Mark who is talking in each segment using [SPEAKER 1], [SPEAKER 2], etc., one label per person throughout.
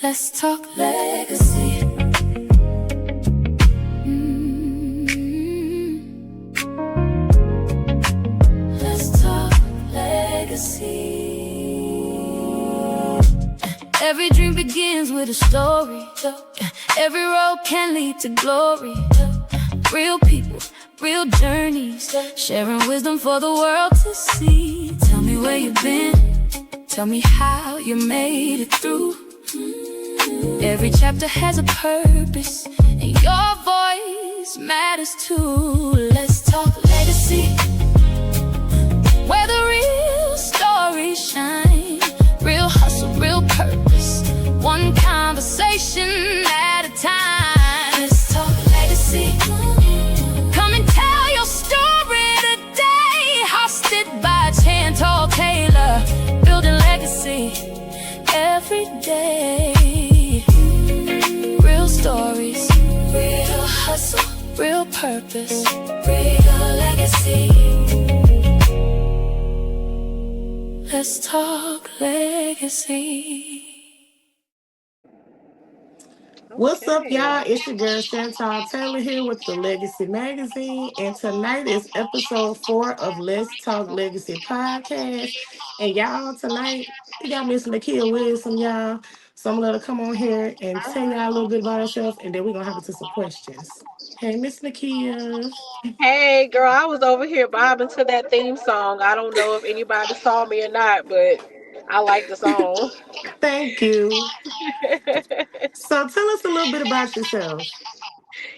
[SPEAKER 1] Let's talk legacy. Let's talk legacy. Every dream begins with a story. Every road can lead to glory. Real people, real journeys, sharing wisdom for the world to see. Tell me where you've been, tell me how you made it through. Every chapter has a purpose, and your voice matters too. Let's talk legacy, where the real stories shine. Real hustle, real purpose, one conversation at a time. Let's talk legacy. Come and tell your story today. Hosted by Chantal Taylor, building legacy every day. Real stories, real hustle, real purpose, real legacy. Let's talk legacy.
[SPEAKER 2] What's up, y'all? It's your girl Chantal Taylor here with the Legacy Magazine, and tonight is episode 4 of Let's Talk Legacy podcast. And y'all, tonight we got Miss Nakia Williamson, y'all. So I'm gonna let her come on here and tell y'all a little bit about herself, and then we're gonna hop into some questions. Hey, Miss Nakia.
[SPEAKER 3] Hey, girl, I was over here bobbing to that theme song. I don't know if anybody saw me or not, but I like the song.
[SPEAKER 2] Thank you. So tell us a little bit about yourself.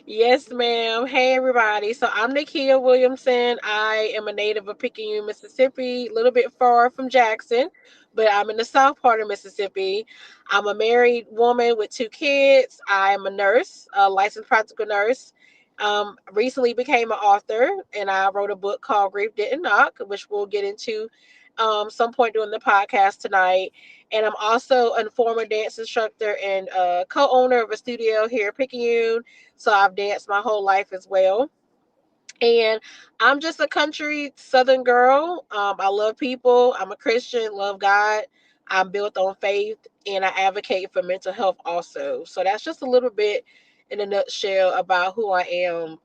[SPEAKER 3] Yes, ma'am. Hey, everybody. So I'm Nakia Williamson. I am a native of Picayune, Mississippi, a little bit far from Jackson, but I'm in the south part of Mississippi. I'm a married woman with 2 kids. I am a nurse, a licensed practical nurse. Recently became an author, and I wrote a book called Grief Didn't Knock, which we'll get into some point during the podcast tonight. And I'm also a former dance instructor and co-owner of a studio here in Picayune. So I've danced my whole life as well. And I'm just a country Southern girl. I love people. I'm a Christian, love God. I'm built on faith, and I advocate for mental health also. So that's just a little bit in a nutshell about who I am,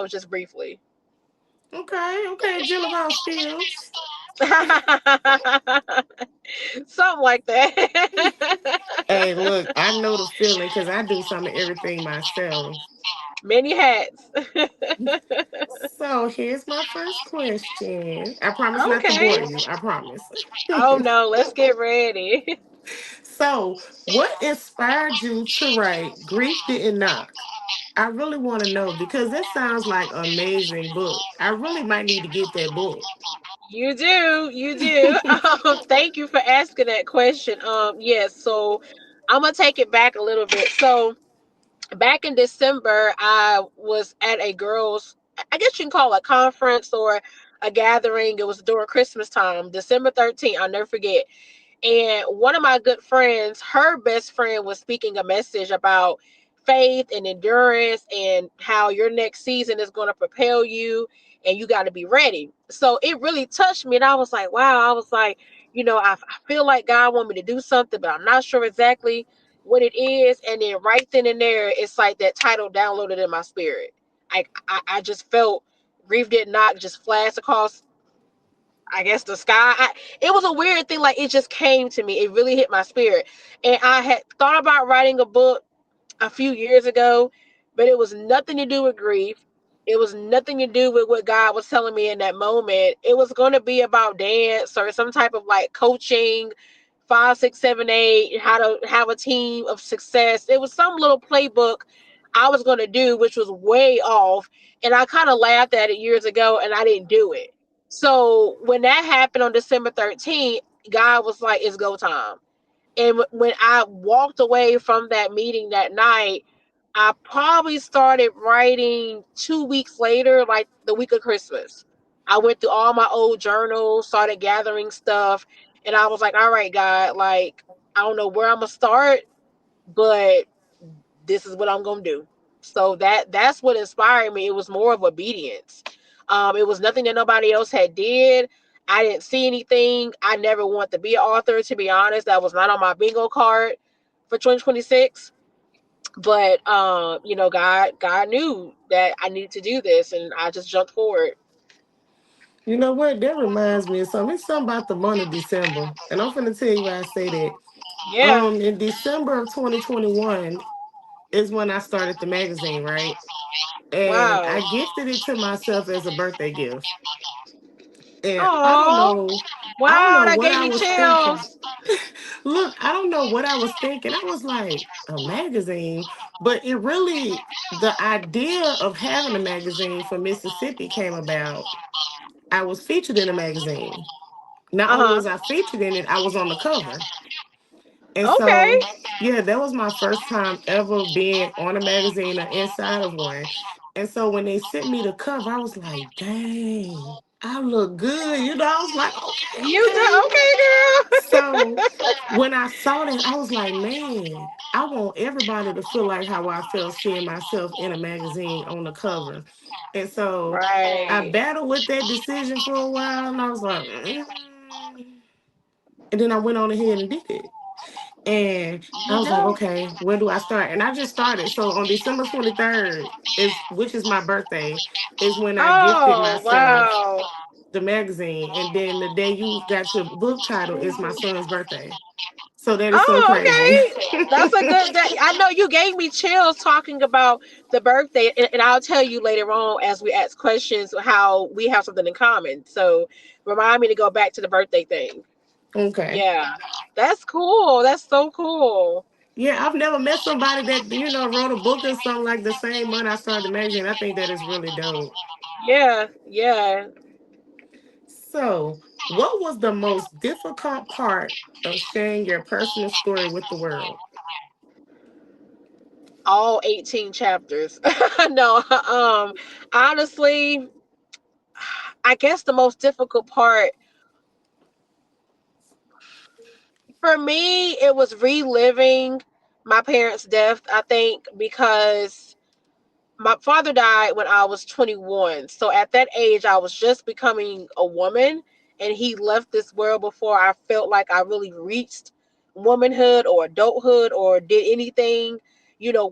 [SPEAKER 3] just briefly.
[SPEAKER 2] Okay, Jill of all skills.
[SPEAKER 3] Something like that.
[SPEAKER 2] Hey, look, I know the feeling because I do some of everything myself.
[SPEAKER 3] Many hats.
[SPEAKER 2] So here's my first question. I promise not to
[SPEAKER 3] Okay.
[SPEAKER 2] bore you. I promise.
[SPEAKER 3] Oh no, let's get ready.
[SPEAKER 2] So, what inspired you to write Grief Didn't Knock? I really want to know because that sounds like an amazing book. I really might need to get that book.
[SPEAKER 3] You do, you do. Thank you for asking that question. Yes, so I'm gonna take it back a little bit. So back in December, I was at a girls, I guess you can call it a conference or a gathering. It was during Christmas time, December 13th. I'll never forget. And one of my good friends, her best friend was speaking a message about faith and endurance and how your next season is going to propel you and you got to be ready. So it really touched me. And I was like, wow, I was like, I feel like God want me to do something, but I'm not sure exactly what it is. And then right then and there, it's like that title downloaded in my spirit. I just felt grief did not just flash across, I guess, the sky. It was a weird thing. Like, it just came to me. It really hit my spirit. And I had thought about writing a book a few years ago, but it was nothing to do with grief. It was nothing to do with what God was telling me in that moment. It was going to be about dance or some type of like coaching, 5, 6, 7, 8, how to have a team of success. It was some little playbook I was going to do, which was way off. And I kind of laughed at it years ago and I didn't do it. So when that happened on December 13th, God was like, it's go time. And when I walked away from that meeting that night, I probably started writing 2 weeks later, like the week of Christmas. I went through all my old journals, started gathering stuff, and I was like, all right, God, like, I don't know where I'm gonna start, but this is what I'm gonna do. So that's what inspired me. It was more of obedience. It was nothing that nobody else had did. I didn't see anything. I never wanted to be an author, to be honest. That was not on my bingo card for 2026. But God knew that I needed to do this, and I just jumped forward.
[SPEAKER 2] You know what? That reminds me of something. It's something about the month of December. And I'm finna tell you why I say that.
[SPEAKER 3] Yeah.
[SPEAKER 2] In December of 2021 is when I started the magazine, right? And
[SPEAKER 3] Wow.
[SPEAKER 2] I gifted it to myself as a birthday gift. And
[SPEAKER 3] Oh.
[SPEAKER 2] I don't
[SPEAKER 3] Wow,
[SPEAKER 2] know
[SPEAKER 3] that
[SPEAKER 2] what
[SPEAKER 3] gave
[SPEAKER 2] I
[SPEAKER 3] me
[SPEAKER 2] was thinking.
[SPEAKER 3] chills.
[SPEAKER 2] Look, I don't know what I was thinking. I was like, a magazine, but it really, the idea of having a magazine for Mississippi came about. I was featured in a magazine. Not
[SPEAKER 3] Uh
[SPEAKER 2] only
[SPEAKER 3] huh.
[SPEAKER 2] was I featured in it, I was on the cover. And
[SPEAKER 3] Okay.
[SPEAKER 2] so, yeah, that was my first time ever being on a magazine or inside of one. And so when they sent me the cover, I was like, dang, I look good. I was like, okay,
[SPEAKER 3] You do
[SPEAKER 2] okay.
[SPEAKER 3] okay, girl.
[SPEAKER 2] So when I saw that, I was like, man, I want everybody to feel like how I felt seeing myself in a magazine on the cover. And so I
[SPEAKER 3] Right.
[SPEAKER 2] battled with that decision for a while, and I was like, and then I went on ahead and did it. And I
[SPEAKER 3] You
[SPEAKER 2] was like,
[SPEAKER 3] do.
[SPEAKER 2] okay, where do I start? And I just started. So on December 23rd which is my birthday, is when I gifted
[SPEAKER 3] Oh,
[SPEAKER 2] myself
[SPEAKER 3] wow.
[SPEAKER 2] the magazine. And then the day you got your book title is my son's birthday. So that is so
[SPEAKER 3] Oh,
[SPEAKER 2] crazy.
[SPEAKER 3] okay. That's a good day. I know you gave me chills talking about the birthday, and I'll tell you later on as we ask questions how we have something in common. So remind me to go back to the birthday thing.
[SPEAKER 2] Okay.
[SPEAKER 3] Yeah. That's cool. That's so cool.
[SPEAKER 2] Yeah, I've never met somebody that, wrote a book or something like the same month I started the magazine. I think that is really dope.
[SPEAKER 3] Yeah. Yeah.
[SPEAKER 2] So, what was the most difficult part of sharing your personal story with the world?
[SPEAKER 3] All 18 chapters. No, honestly, I guess the most difficult part for me, it was reliving my parents' death, I think, because my father died when I was 21. So at that age, I was just becoming a woman, and he left this world before I felt like I really reached womanhood or adulthood or did anything,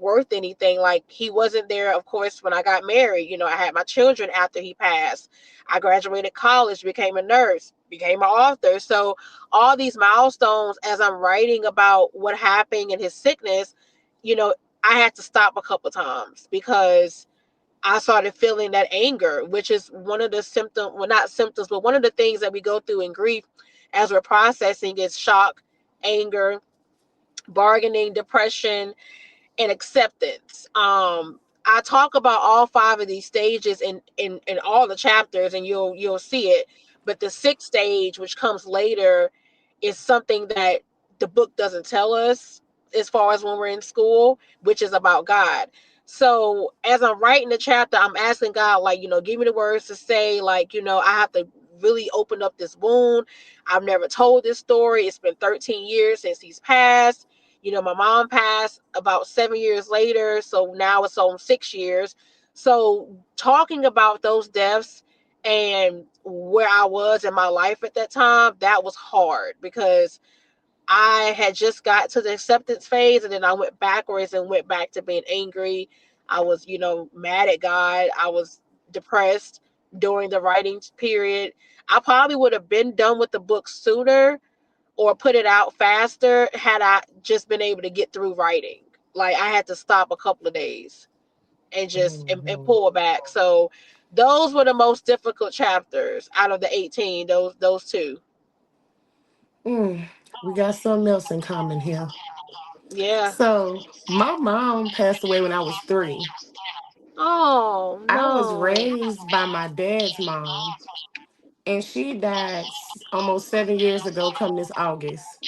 [SPEAKER 3] worth anything. Like, he wasn't there, of course, when I got married. I had my children after he passed. I graduated college, became a nurse, became an author. So all these milestones, as I'm writing about what happened in his sickness, you know, I had to stop a couple times because I started feeling that anger, which is one of the symptoms, well, not symptoms, but one of the things that we go through in grief as we're processing is shock, anger, bargaining, depression, and acceptance. I talk about all five of these stages in all the chapters, and you'll see it. But the sixth stage, which comes later, is something that the book doesn't tell us as far as when we're in school, which is about God. So as I'm writing the chapter, I'm asking God, like, give me the words to say, like, I have to really open up this wound. I've never told this story. It's been 13 years since he's passed. My mom passed about 7 years later, so now it's on 6 years. So talking about those deaths and where I was in my life at that time, that was hard because I had just got to the acceptance phase, and then I went backwards and went back to being angry. I was, mad at God. I was depressed during the writing period. I probably would have been done with the book sooner or put it out faster had I just been able to get through writing. Like, I had to stop a couple of days and just and
[SPEAKER 2] Mhm.
[SPEAKER 3] pull back. So those were the most difficult chapters out of the 18, those two.
[SPEAKER 2] Mm, we got something else in common here.
[SPEAKER 3] Yeah.
[SPEAKER 2] So, my mom passed away when I was 3.
[SPEAKER 3] Oh
[SPEAKER 2] I was
[SPEAKER 3] no.
[SPEAKER 2] raised by my dad's mom, and she died almost 7 years ago, come this August.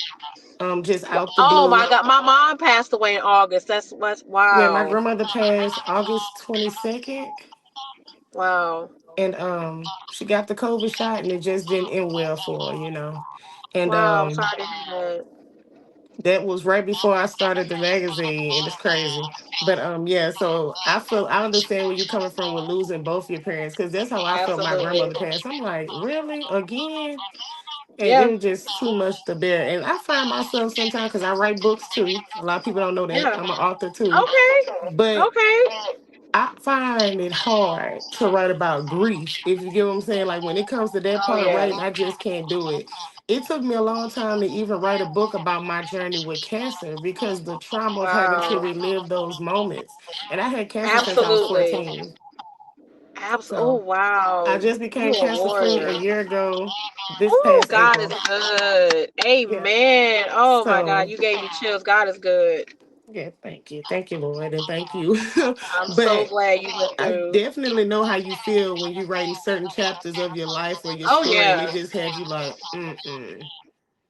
[SPEAKER 2] Just out the
[SPEAKER 3] Oh my
[SPEAKER 2] blue.
[SPEAKER 3] God. My mom passed away in August. That's what's
[SPEAKER 2] Yeah, my
[SPEAKER 3] wow.
[SPEAKER 2] grandmother passed August 22nd,
[SPEAKER 3] Wow.
[SPEAKER 2] and she got the COVID shot, and it just didn't end well for her. And
[SPEAKER 3] Wow. I'm sorry to hear
[SPEAKER 2] that was right before I started the magazine, and it's crazy. But yeah, so I understand where you're coming from with losing both your parents, because that's how I
[SPEAKER 3] that.
[SPEAKER 2] felt my
[SPEAKER 3] Absolutely.
[SPEAKER 2] grandmother passed. I'm like, really? Again? And it
[SPEAKER 3] Yeah.
[SPEAKER 2] was just too much to bear. And I find myself sometimes, because I write books too. A lot of people don't know that.
[SPEAKER 3] Yeah.
[SPEAKER 2] I'm an author too.
[SPEAKER 3] Okay.
[SPEAKER 2] But
[SPEAKER 3] Okay.
[SPEAKER 2] I find it hard to write about grief, if you get what I'm saying. Like when it comes to that
[SPEAKER 3] Oh
[SPEAKER 2] part of
[SPEAKER 3] yeah.
[SPEAKER 2] writing, I just can't do it. It took me a long time to even write a book about my journey with cancer because the trauma of having to
[SPEAKER 3] Wow.
[SPEAKER 2] relive those moments. And I had cancer since I was
[SPEAKER 3] Absolutely.
[SPEAKER 2] 14.
[SPEAKER 3] Oh
[SPEAKER 2] So I
[SPEAKER 3] wow.
[SPEAKER 2] just
[SPEAKER 3] You
[SPEAKER 2] became
[SPEAKER 3] a
[SPEAKER 2] cancer free a
[SPEAKER 3] warrior.
[SPEAKER 2] year ago, this
[SPEAKER 3] Oh,
[SPEAKER 2] past
[SPEAKER 3] God is
[SPEAKER 2] April.
[SPEAKER 3] good.
[SPEAKER 2] Yeah.
[SPEAKER 3] Amen. Oh my God,
[SPEAKER 2] So
[SPEAKER 3] you gave me chills. God is good.
[SPEAKER 2] yeah, thank you. Thank you, Lord, and thank you.
[SPEAKER 3] I'm so
[SPEAKER 2] But
[SPEAKER 3] glad you went
[SPEAKER 2] I
[SPEAKER 3] through.
[SPEAKER 2] definitely know how you feel when you're writing certain chapters of your life or your
[SPEAKER 3] Oh
[SPEAKER 2] story, and
[SPEAKER 3] yeah.
[SPEAKER 2] it just had you like, mm-mm.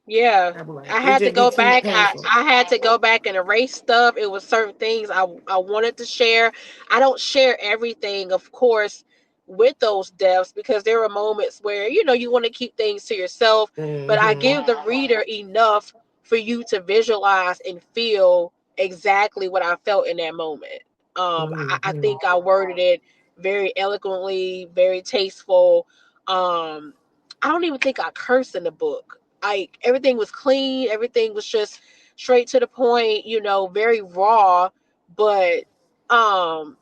[SPEAKER 3] Yeah,
[SPEAKER 2] I'm like,
[SPEAKER 3] I
[SPEAKER 2] it
[SPEAKER 3] had to
[SPEAKER 2] just
[SPEAKER 3] go
[SPEAKER 2] get too
[SPEAKER 3] back.
[SPEAKER 2] painful.
[SPEAKER 3] I had to go back and erase stuff. It was certain things I wanted to share. I don't share everything, of course, with those deaths because there are moments where you want to keep things to yourself. But I
[SPEAKER 2] Mm-hmm.
[SPEAKER 3] give the reader enough for you to visualize and feel exactly what I felt in that moment. I
[SPEAKER 2] Mm-hmm.
[SPEAKER 3] think I worded it very eloquently, very tasteful. Um, I don't even think I cursed in the book. Like everything was clean, everything was just straight to the point, very raw, but um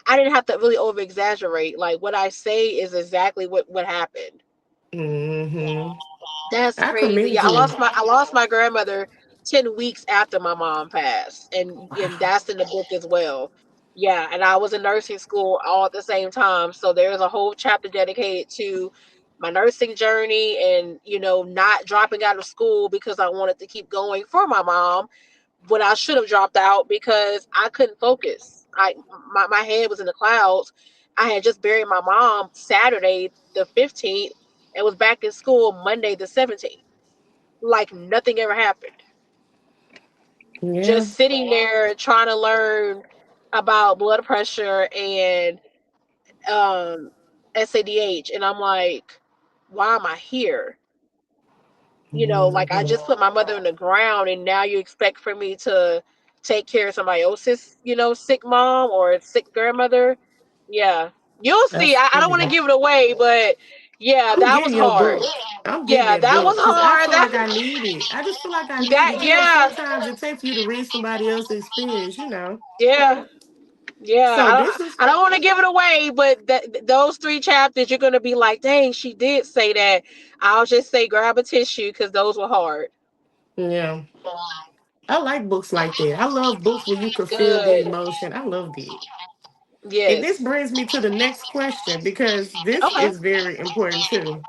[SPEAKER 3] I didn't have to really over exaggerate. Like what I say is exactly what happened.
[SPEAKER 2] Mm-hmm.
[SPEAKER 3] That's
[SPEAKER 2] I
[SPEAKER 3] crazy.
[SPEAKER 2] commend
[SPEAKER 3] Yeah,
[SPEAKER 2] you.
[SPEAKER 3] I lost my grandmother 10 weeks after my mom passed, and
[SPEAKER 2] Wow.
[SPEAKER 3] that's in the book as well. Yeah, and I was in nursing school all at the same time, so there's a whole chapter dedicated to my nursing journey and not dropping out of school because I wanted to keep going for my mom when I should have dropped out because I couldn't focus. My head was in the clouds. I had just buried my mom Saturday the 15th and was back in school Monday the 17th. Like nothing ever happened.
[SPEAKER 2] Yeah.
[SPEAKER 3] Just sitting there trying to learn about blood pressure and um SADH, and I'm like, why am I here? Like I
[SPEAKER 2] Mm-hmm.
[SPEAKER 3] just put my mother in the ground, and now you expect for me to take care of somebody else's, sick mom or sick grandmother. Yeah, you'll see.
[SPEAKER 2] That's
[SPEAKER 3] I don't want to
[SPEAKER 2] crazy.
[SPEAKER 3] give it away, but yeah,
[SPEAKER 2] I'm
[SPEAKER 3] that was
[SPEAKER 2] getting your
[SPEAKER 3] hard.
[SPEAKER 2] book. I'm getting
[SPEAKER 3] Yeah,
[SPEAKER 2] that
[SPEAKER 3] that was
[SPEAKER 2] book because I
[SPEAKER 3] hard.
[SPEAKER 2] feel like I need it. I just feel like I need it.
[SPEAKER 3] Yeah,
[SPEAKER 2] Sometimes it takes you to read somebody else's experience.
[SPEAKER 3] yeah, yeah.
[SPEAKER 2] So this is,
[SPEAKER 3] I don't want to give it away, but those 3 chapters, you're gonna be like, dang, she did say that. I'll just say grab a tissue because those were hard.
[SPEAKER 2] yeah. I like books like that. I love books where you could feel the
[SPEAKER 3] Good.
[SPEAKER 2] emotion. I love that. And this
[SPEAKER 3] Yes.
[SPEAKER 2] brings me to the next question because this
[SPEAKER 3] Okay.
[SPEAKER 2] is very important too.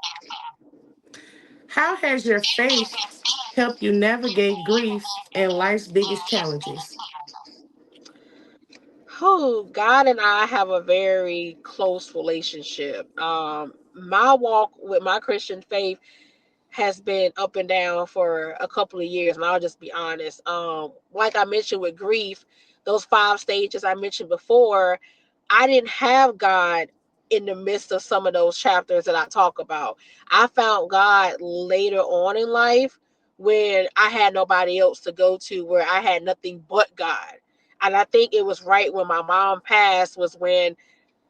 [SPEAKER 2] How has your faith helped you navigate grief and life's biggest challenges?
[SPEAKER 3] Oh, God and I have a very close relationship. My walk with my Christian faith has been up and down for a couple of years, and I'll just be honest. Like I mentioned with grief, those 5 stages I mentioned before, I didn't have God in the midst of some of those chapters that I talk about. I found God later on in life when I had nobody else to go to, where I had nothing but God. And I think it was right when my mom passed was when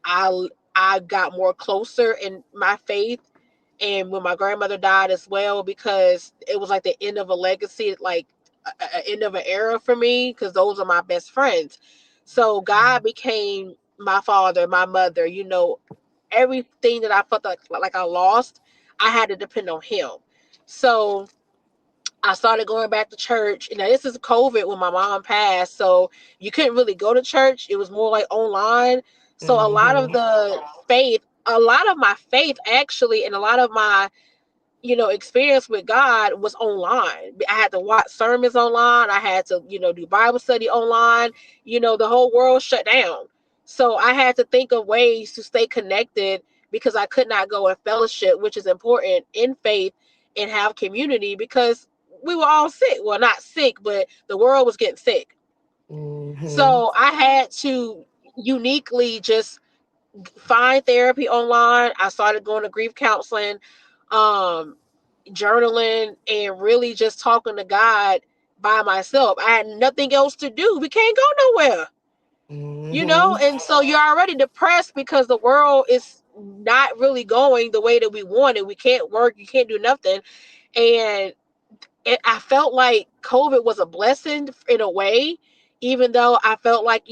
[SPEAKER 3] I I got more closer in my faith, and when my grandmother died as well, because it was like the end of a legacy, like a end of an era for me, because those are my best friends. So God became my father, my mother. Everything that I felt like I lost, I had to depend on Him. So I started going back to church. Now this is COVID when my mom passed, so you couldn't really go to church. It was more like online. So
[SPEAKER 2] Mm-hmm.
[SPEAKER 3] a lot of my faith actually, and a lot of my experience with God was online. I had to watch sermons online. I had to, do Bible study online. The whole world shut down. So I had to think of ways to stay connected because I could not go in fellowship, which is important in faith, and have community because we were all sick. Well, not sick, but the world was getting sick.
[SPEAKER 2] Mm-hmm.
[SPEAKER 3] So I had to uniquely just find therapy online. I started going to grief counseling. Um, Journaling and really just talking to God by myself. I had nothing else to do. We can't go nowhere,
[SPEAKER 2] Mm-hmm.
[SPEAKER 3] and so you're already depressed because the world is not really going the way that we want it. We can't work, you can't do nothing. And I felt like COVID was a blessing in a way, even though I felt like,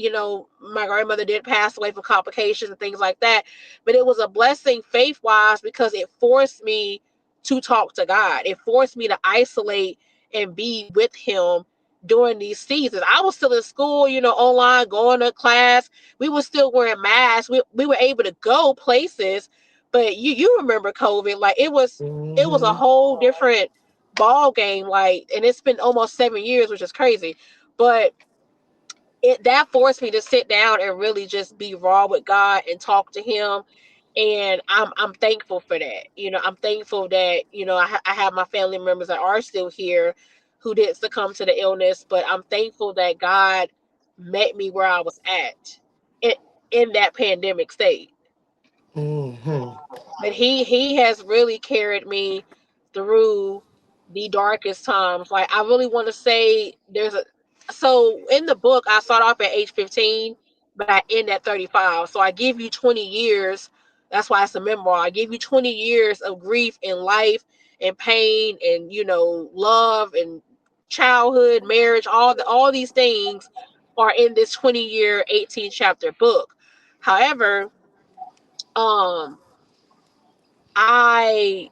[SPEAKER 3] my grandmother did pass away from complications and things like that. But it was a blessing faith wise because it forced me to talk to God. It forced me to isolate and be with Him during these seasons. I was still in school, online, going to class. We were still wearing masks. We were able to go places. But you remember COVID, like it was a
[SPEAKER 2] Mm-hmm.
[SPEAKER 3] whole different ball game, like, and it's been almost 7 years, which is crazy. But it that forced me to sit down and really just be raw with God and talk to Him. And I'm thankful for that. I'm thankful that I have my family members that are still here who didn't succumb to the illness, but I'm thankful that God met me where I was at in, in that pandemic state.
[SPEAKER 2] Mm-hmm.
[SPEAKER 3] But he has really carried me through the darkest times. Like, I really want to say so in the book I start off at age 15, but I end at 35. So I give you 20 years. That's why it's a memoir. I give you 20 years of grief and life and pain and love and childhood, marriage, all these things are in this 20-year 18 chapter book. However, um I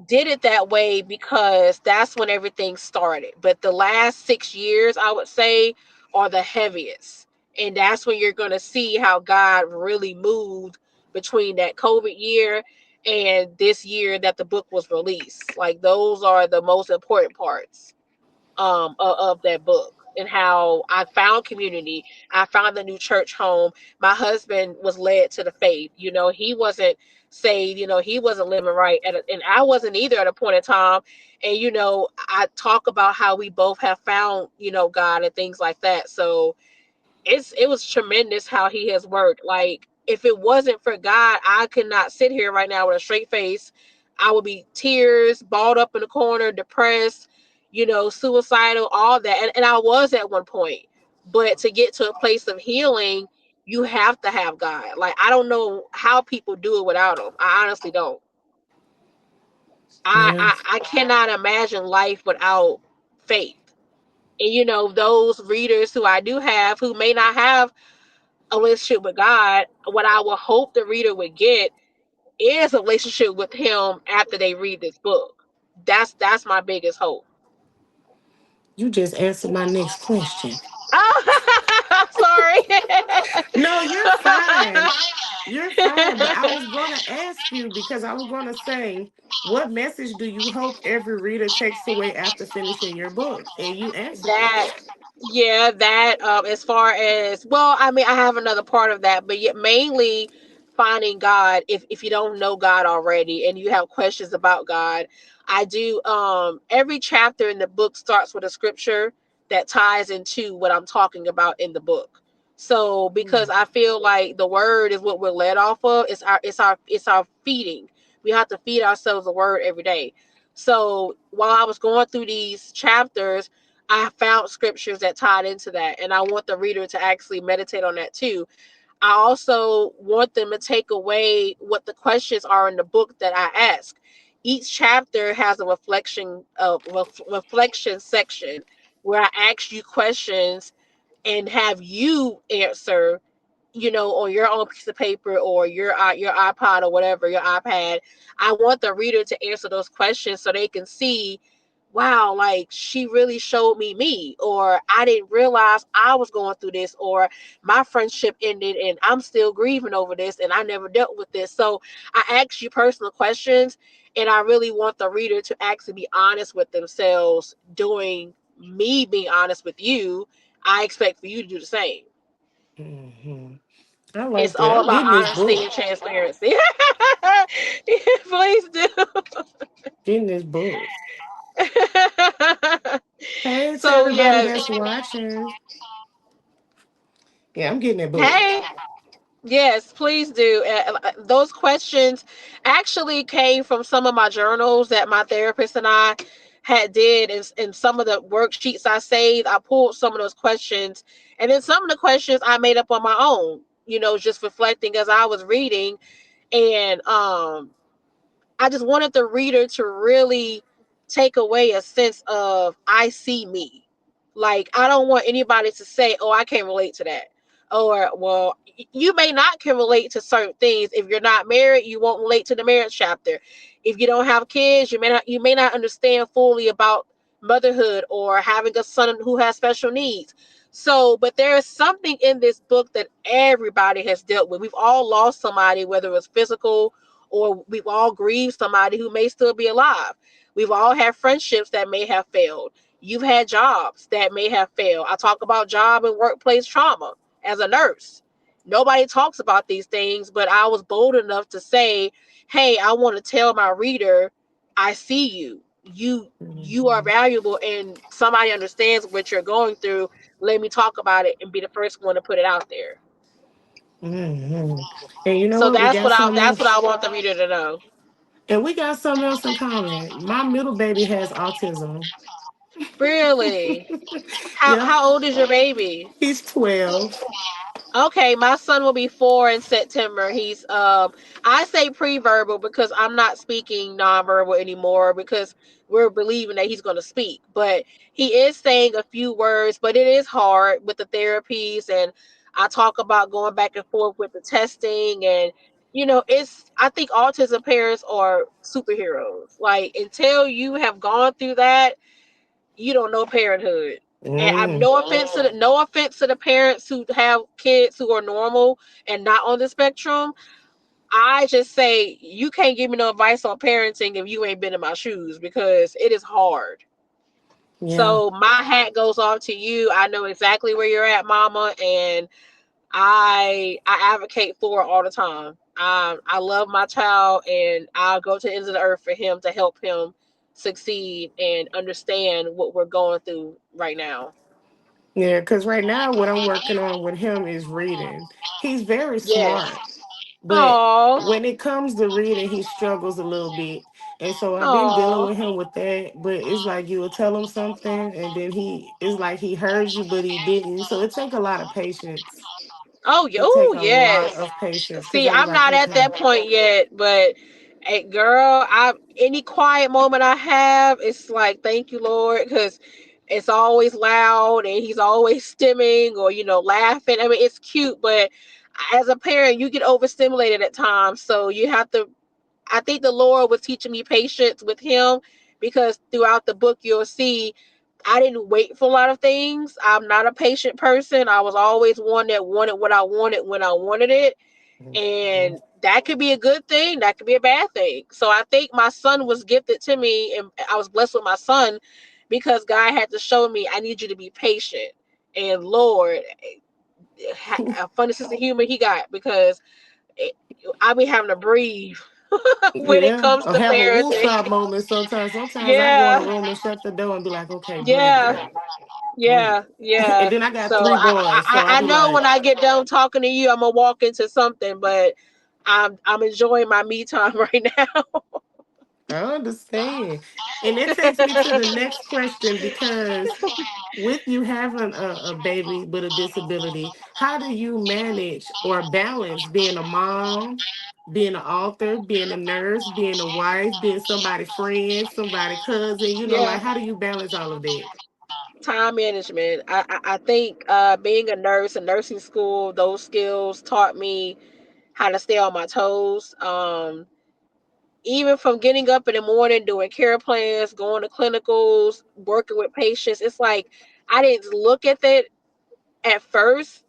[SPEAKER 3] did it that way because that's when everything started. But the last 6 years, I would say, are the heaviest. And that's when you're going to see how God really moved between that COVID year and this year that the book was released. Like, those are the most important parts of that book, and how I found community. I found a new church home. My husband was led to the faith. He wasn't saved. He wasn't living right, and I wasn't either at a point in time. And I talk about how we both have found God and things like that. So it was tremendous how He has worked. Like, if it wasn't for God, I could not sit here right now with a straight face. I would be tears, balled up in the corner, depressed, suicidal, all that. And I was at one point. But to get to a place of healing, you have to have God. Like, I don't know how people do it without Him. I honestly don't. I
[SPEAKER 2] Yeah.
[SPEAKER 3] I, I cannot imagine life without faith. And those readers who I do have who may not have a relationship with God, what I would hope the reader would get is a relationship with Him after they read this book. That's my biggest hope.
[SPEAKER 2] You just answered my next question.
[SPEAKER 3] Oh, sorry.
[SPEAKER 2] No, you're fine. You're fine. But I was going to ask you because I was going to say, what message do you hope every reader takes away after finishing your book? And you answered that.
[SPEAKER 3] That Yeah, that as far as, well, I mean, I have another part of that, but yet mainly finding God. If you don't know God already and you have questions about God, I do every chapter in the book starts with a scripture that ties into what I'm talking about in the book. So because
[SPEAKER 2] Mm.
[SPEAKER 3] I feel like the word is what we're led off of, it's our feeding. We have to feed ourselves the word every day. So while I was going through these chapters, I found scriptures that tied into that, and I want the reader to actually meditate on that too. I also want them to take away what the questions are in the book that I ask. Each chapter has a reflection section where I ask you questions and have you answer, on your own piece of paper or your iPod or whatever, your iPad. I want the reader to answer those questions so they can see, wow, like, she really showed me, or I didn't realize I was going through this, or my friendship ended and I'm still grieving over this and I never dealt with this. So I ask you personal questions, and I really want the reader to actually be honest with themselves. Doing me being honest with you, I expect for you to do the same.
[SPEAKER 2] Hmm. I
[SPEAKER 3] It's
[SPEAKER 2] like that.
[SPEAKER 3] all
[SPEAKER 2] I'm
[SPEAKER 3] about
[SPEAKER 2] getting this
[SPEAKER 3] honesty
[SPEAKER 2] book.
[SPEAKER 3] and transparency. Please do.
[SPEAKER 2] Getting this book. Hey to
[SPEAKER 3] So
[SPEAKER 2] everybody
[SPEAKER 3] yeah,
[SPEAKER 2] that's watching. Yeah, I'm getting that book.
[SPEAKER 3] hey, yes, please do. Those questions actually came from some of my journals that my therapist and I had did, and some of the worksheets I saved. I pulled some of those questions, and then some of the questions I made up on my own. Just reflecting as I was reading, and I just wanted the reader to really take away a sense of I see me. Like I don't want anybody to say, "Oh, I can't relate to that." Or, well, you may not can relate to certain things. If you're not married, you won't relate to the marriage chapter. If you don't have kids, you may not understand fully about motherhood or having a son who has special needs. So, but there is something in this book that everybody has dealt with. We've all lost somebody, whether it was physical or we've all grieved somebody who may still be alive. We've all had friendships that may have failed. You've had jobs that may have failed. I talk about job and workplace trauma as a nurse. Nobody talks about these things, but I was bold enough to say, "Hey, I want to tell my reader, I see you. You are
[SPEAKER 2] Mhm.
[SPEAKER 3] valuable and somebody understands what you're going through. Let me talk about it and be the first one to put it out there."
[SPEAKER 2] Mhm. And you know
[SPEAKER 3] So
[SPEAKER 2] what? We
[SPEAKER 3] that's
[SPEAKER 2] got
[SPEAKER 3] what I
[SPEAKER 2] something
[SPEAKER 3] that's what
[SPEAKER 2] else.
[SPEAKER 3] I want the reader to know.
[SPEAKER 2] And we got something else in common. My middle baby has autism.
[SPEAKER 3] Really? How
[SPEAKER 2] Yep.
[SPEAKER 3] how old is your baby?
[SPEAKER 2] He's 12.
[SPEAKER 3] Okay, my son will be 4 in September. He's I say pre-verbal because I'm not speaking nonverbal anymore because we're believing that he's going to speak. But he is saying a few words, but it is hard with the therapies, and I talk about going back and forth with the testing. And it's I think autism parents are superheroes. Like until you have gone through that, you don't know parenthood. And I'm
[SPEAKER 2] Mm.
[SPEAKER 3] no offense to the parents who have kids who are normal and not on the spectrum. I just say you can't give me no advice on parenting if you ain't been in my shoes because it is hard.
[SPEAKER 2] Yeah.
[SPEAKER 3] So my hat goes off to you. I know exactly where you're at, mama, and I advocate for it all the time. I love my child, and I'll go to the ends of the earth for him to help him succeed and understand what we're going through right now.
[SPEAKER 2] Yeah, because right now what I'm working on with him is reading. He's very smart,
[SPEAKER 3] Yes.
[SPEAKER 2] but
[SPEAKER 3] Oh,
[SPEAKER 2] when it comes to reading, he struggles a little bit. And so I've been dealing
[SPEAKER 3] oh,
[SPEAKER 2] with him with that. But it's like you will tell him something, and then it's like he heard you, but he didn't. So it take a lot of patience. It take
[SPEAKER 3] oh,
[SPEAKER 2] a lot
[SPEAKER 3] yes.
[SPEAKER 2] of patience because
[SPEAKER 3] See,
[SPEAKER 2] I'm
[SPEAKER 3] I'm
[SPEAKER 2] like,
[SPEAKER 3] not at
[SPEAKER 2] okay.
[SPEAKER 3] that point yet, but hey, girl, I any quiet moment I have, it's like thank you, Lord, because it's always loud and he's always stimming or laughing. I mean, it's cute, but as a parent, you get overstimulated at times, so you have to. I think the Lord was teaching me patience with him because throughout the book you'll see I didn't wait for a lot of things. I'm not a patient person. I was always one that wanted what I wanted when I wanted it,
[SPEAKER 2] Mhm.
[SPEAKER 3] and that could be a good thing, that could be a bad thing. So I think my son was gifted to me, and I was blessed with my son because God had to show me I need you to be patient. And Lord, a funny sense of humor he got because it, I be having to breathe when it
[SPEAKER 2] Yeah,
[SPEAKER 3] comes
[SPEAKER 2] or
[SPEAKER 3] to
[SPEAKER 2] have a
[SPEAKER 3] parenting.
[SPEAKER 2] woosah moment sometimes. Sometimes I go in a
[SPEAKER 3] Yeah,
[SPEAKER 2] room and shut the door and be like, okay,
[SPEAKER 3] yeah,
[SPEAKER 2] breathe, breathe.
[SPEAKER 3] yeah,
[SPEAKER 2] And
[SPEAKER 3] yeah.
[SPEAKER 2] then I got
[SPEAKER 3] So
[SPEAKER 2] three boys, so I
[SPEAKER 3] I
[SPEAKER 2] be
[SPEAKER 3] know when
[SPEAKER 2] like,
[SPEAKER 3] I get done talking to you, I'm gonna walk into something, but I'm enjoying my me time right now.
[SPEAKER 2] I understand. And that takes me to the next question because with you having a baby with a disability, how do you manage or balance being a mom, being an author, being a nurse, being a wife, being somebody friend, somebody cousin?
[SPEAKER 3] Yeah,
[SPEAKER 2] Like how do you balance all of that?
[SPEAKER 3] time management. I think being a nurse in nursing school, those skills taught me how to stay on my toes. Even from getting up in the morning, doing care plans, going to clinicals, working with patients, it's like I didn't look at that at first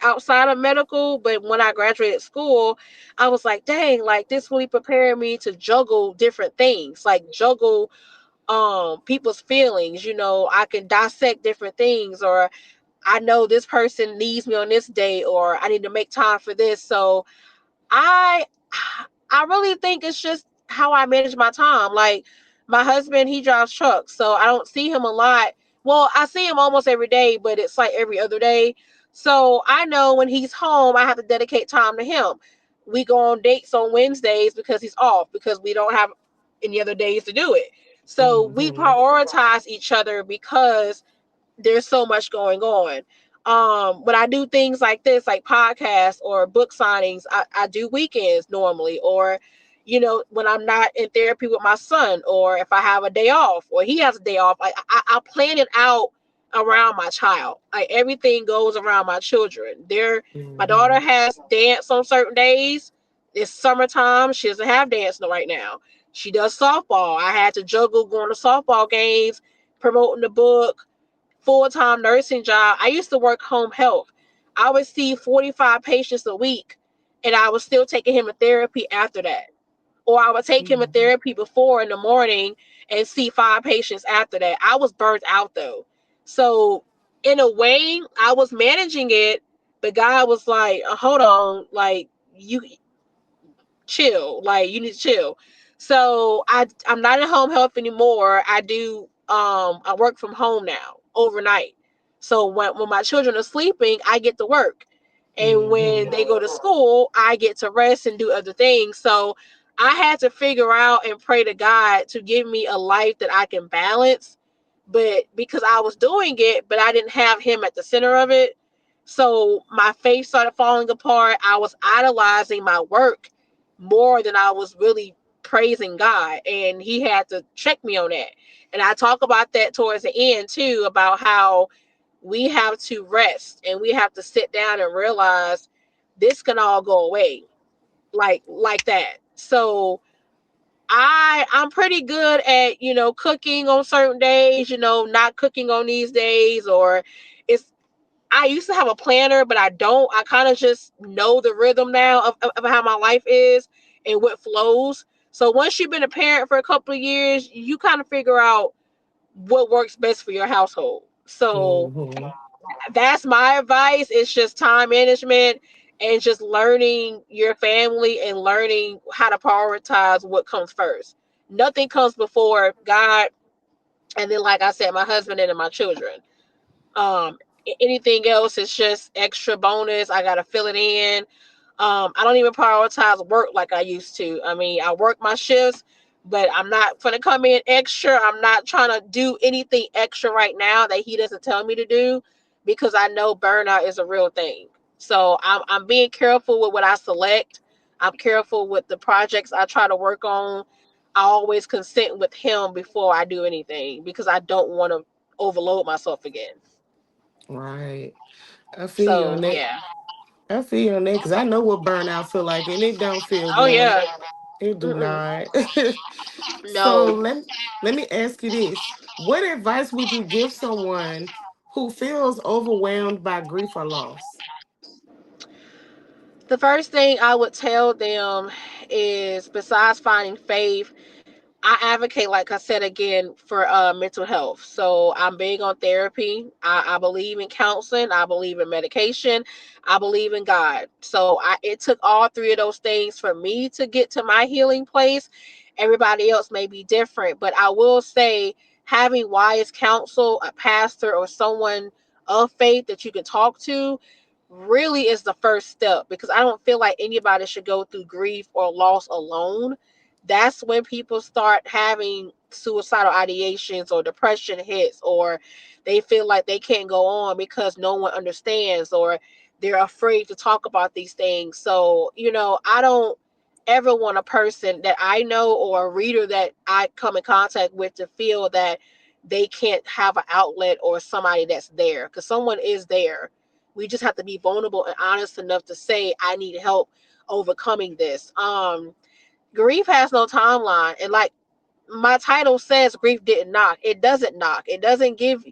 [SPEAKER 3] outside of medical, but when I graduated school, I was like, dang, like this really prepared me to juggle different things, like juggle people's feelings. I can dissect different things, or I know this person needs me on this day, or I need to make time for this. So I I really think it's just how I manage my time. Like my husband, he drives trucks, so I don't see him a lot. Well, I see him almost every day, but it's like every other day. So I know when he's home, I have to dedicate time to him. We go on dates on Wednesdays because he's off because we don't have any other days to do it. So we
[SPEAKER 2] Hmm.
[SPEAKER 3] prioritize each other because there's so much going on. When I do things like this, like podcasts or book signings, I do weekends normally, or when I'm not in therapy with my son, or if I have a day off or he has a day off, I plan it out around my child. Like everything goes around my children. My daughter
[SPEAKER 2] Mm-hmm.
[SPEAKER 3] has dance on certain days. It's summertime. She doesn't have dance right now. She does softball. I had to juggle going to softball games, promoting the book, full-time nursing job. I used to work home health. I would see 45 patients a week, and I was still taking him to therapy after that. Or I would take him to
[SPEAKER 2] Mm-hmm.
[SPEAKER 3] therapy before in the morning and see 5 patients after that. I was burnt out though. So in a way, I was managing it, but God was like, hold on, like you chill, like you need to chill. So I'm not in home health anymore. I work from home now overnight. So when my children are sleeping, I get to work, and when
[SPEAKER 2] Mm-hmm.
[SPEAKER 3] they go to school, I get to rest and do other things. So I had to figure out and pray to God to give me a life that I can balance, but because I was doing it, but I didn't have him at the center of it. So my faith started falling apart. I was idolizing my work more than I was really praising God. And he had to check me on that. And I talk about that towards the end too, about how we have to rest and we have to sit down and realize this can all go away like that. So I'm pretty good at, cooking on certain days, not cooking on these days, or it's I used to have a planner, but I don't. I kind of just know the rhythm now of how my life is and what flows. So once you've been a parent for a couple of years, you kind of figure out what works best for your household. So
[SPEAKER 2] Mm-hmm.
[SPEAKER 3] that's my advice. It's just time management and just learning your family and learning how to prioritize what comes first. Nothing comes before God, and then, like I said, my husband and then my children. um Anything else is just extra bonus. I gotta fill it in. I don't even prioritize work like I used to. I mean, I work my shifts, but I'm not gonna come in extra. I'm not trying to do anything extra right now that he doesn't tell me to do, because I know burnout is a real thing. So I'm being careful with what I select. I'm careful with the projects I try to work on. I always consent with him before I do anything, because I don't want to overload myself again.
[SPEAKER 2] Right. I feel you on
[SPEAKER 3] So
[SPEAKER 2] that.
[SPEAKER 3] yeah.
[SPEAKER 2] I feel you on that because I know what burnout feel like, and it don't feel
[SPEAKER 3] Oh
[SPEAKER 2] good.
[SPEAKER 3] yeah.
[SPEAKER 2] It do
[SPEAKER 3] Mm-mm.
[SPEAKER 2] not. So
[SPEAKER 3] No.
[SPEAKER 2] let me ask you this: what advice would you give someone who feels overwhelmed by grief or loss?
[SPEAKER 3] The first thing I would tell them is, besides finding faith, I advocate, like I said again, for mental health. So I'm big on therapy. I believe in counseling. I believe in medication. I believe in God. So it took all three of those things for me to get to my healing place. Everybody else may be different, but I will say having wise counsel, a pastor, or someone of faith that you can talk to really is the first step, because I don't feel like anybody should go through grief or loss alone. That's when people start having suicidal ideations, or depression hits, or they feel like they can't go on because no one understands, or they're afraid to talk about these things. So, I don't ever want a person that I know or a reader that I come in contact with to feel that they can't have an outlet or somebody that's there, because someone is there. We just have to be vulnerable and honest enough to say, I need help overcoming this. Grief has no timeline. And like my title says, grief didn't knock. It doesn't knock. It doesn't give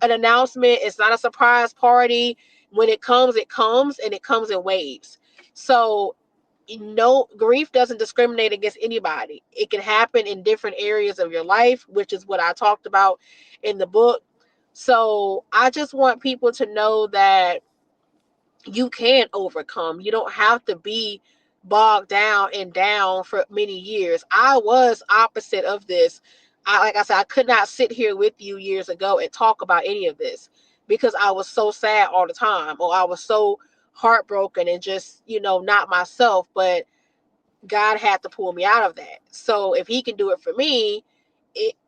[SPEAKER 3] an announcement. It's not a surprise party. When it comes, and it comes in waves. So, no, grief doesn't discriminate against anybody. It can happen in different areas of your life, which is what I talked about in the book. So I just want people to know that you can overcome. You don't have to be bogged down and down for many years. I was opposite of this. Like I said, I could not sit here with you years ago and talk about any of this, because I was so sad all the time, or I was so heartbroken and just, not myself. But God had to pull me out of that. So if he can do it for me,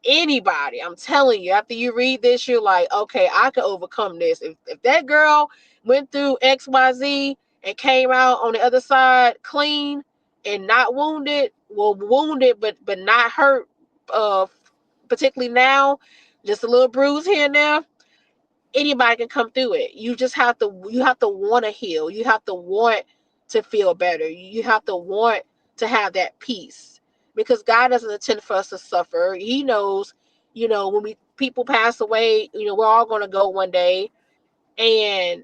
[SPEAKER 3] anybody, I'm telling you, after you read this, you're like, okay, I can overcome this. If that girl went through XYZ and came out on the other side clean and not wounded, well, wounded but not hurt, uh particularly now, just a little bruise here and there, anybody can come through it. You have to want to heal. You have to want to feel better. You have to want to have that peace, because God doesn't intend for us to suffer. He knows, when we people pass away, we're all going to go one day. And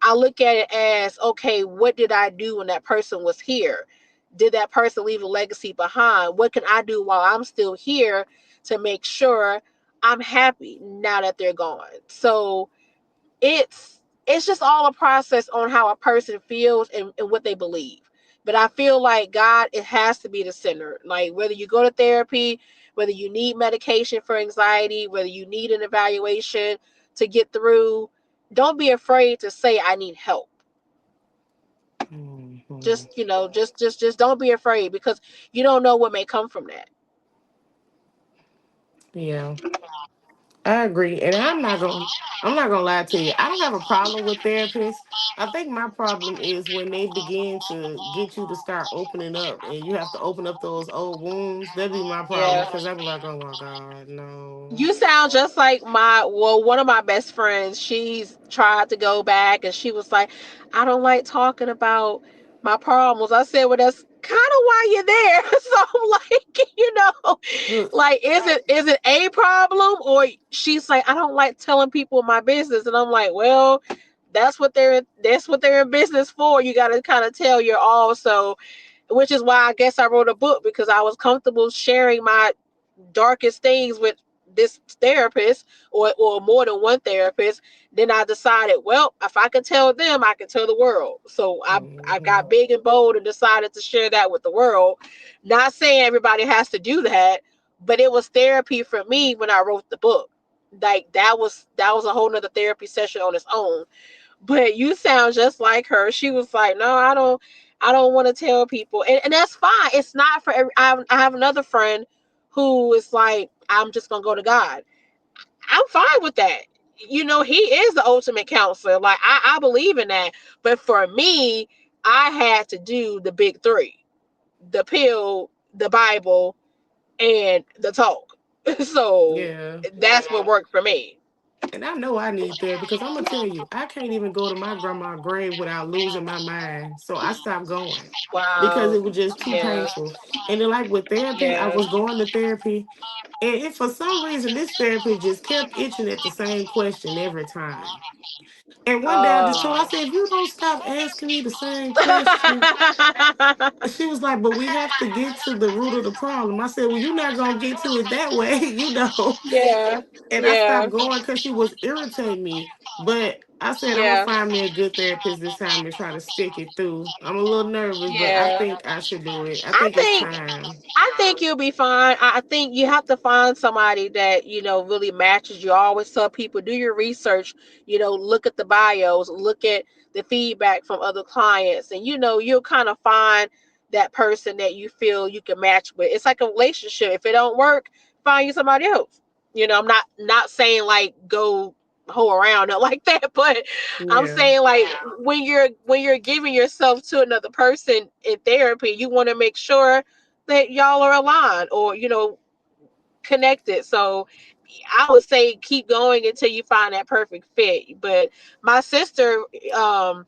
[SPEAKER 3] I look at it as, okay, what did I do when that person was here? Did that person leave a legacy behind? What can I do while I'm still here to make sure I'm happy now that they're gone? So it's just all a process on how a person feels and what they believe. But I feel like God, it has to be the center. Like, whether you go to therapy, whether you need medication for anxiety, whether you need an evaluation to get through, don't be afraid to say I need help.
[SPEAKER 2] Mhm.
[SPEAKER 3] Just don't be afraid, because you don't know what may come from that.
[SPEAKER 2] Yeah, I agree. And I'm not gonna lie to you. I don't have a problem with therapists. I think my problem is when they begin to get you to start opening up and you have to open up those old wounds. That'd be my problem
[SPEAKER 3] Yeah.
[SPEAKER 2] because I'd be like, oh my God, no.
[SPEAKER 3] You sound just like one of my best friends. She's tried to go back, and she was like, I don't like talking about my problems. I said, well, that's kind of why you're there. So I'm like,
[SPEAKER 2] Look,
[SPEAKER 3] like, is it a problem? Or she's like, I don't like telling people my business. And I'm like, well, that's what they're in business for. You got to kind of tell your all. So, which is why I guess I wrote a book, because I was comfortable sharing my darkest things with this therapist, or more than one therapist. Then I decided, well, if I can tell them, I can tell the world. So I
[SPEAKER 2] mhm.
[SPEAKER 3] got big and bold and decided to share that with the world. Not saying everybody has to do that, but it was therapy for me when I wrote the book. Like, that was a whole nother therapy session on its own. But you sound just like her. She was like, no, I don't want to tell people. And that's fine. It's not for every I have another friend who is like, I'm just gonna go to God. I'm fine with that. He is the ultimate counselor. Like, I believe in that. But for me, I had to do the big three: the pill, the Bible, and the talk. So
[SPEAKER 2] Yeah.
[SPEAKER 3] that's what worked for me.
[SPEAKER 2] And I know I need therapy because I'm gonna tell you, I can't even go to my grandma's grave without losing my mind. So I stopped going because
[SPEAKER 3] Wow.
[SPEAKER 2] it was just too
[SPEAKER 3] Yeah.
[SPEAKER 2] painful. And then, like with therapy, I
[SPEAKER 3] Yeah.
[SPEAKER 2] was going to therapy, and if for some reason this therapist just kept itching at the same question every time. And one day I just told her, I said, if you don't stop asking me the same question, she was like, but we have to get to the root of the problem. I said, well, you're not gonna get to it that way,
[SPEAKER 3] Yeah.
[SPEAKER 2] And I
[SPEAKER 3] Yeah.
[SPEAKER 2] stopped going because she was irritating me. But I said I'm gonna
[SPEAKER 3] Yeah.
[SPEAKER 2] find me a good therapist this time and try to stick it through. I'm a little nervous, but I
[SPEAKER 3] Yeah.
[SPEAKER 2] think I should do it. I
[SPEAKER 3] I
[SPEAKER 2] think it's
[SPEAKER 3] think
[SPEAKER 2] time.
[SPEAKER 3] I think you'll be fine. I think you have to find somebody that really matches you. I always tell people, do your research. Look at the bios, look at the feedback from other clients, and you'll kind of find that person that you feel you can match with. It's like a relationship. If it don't work, find you somebody else. I'm not saying like go hoe around it like that, but I'm
[SPEAKER 2] Yeah,
[SPEAKER 3] saying, like, when you're giving yourself to another person in therapy, you want to make sure that y'all are aligned, or connected. So I would say keep going until you find that perfect fit. But my sister, um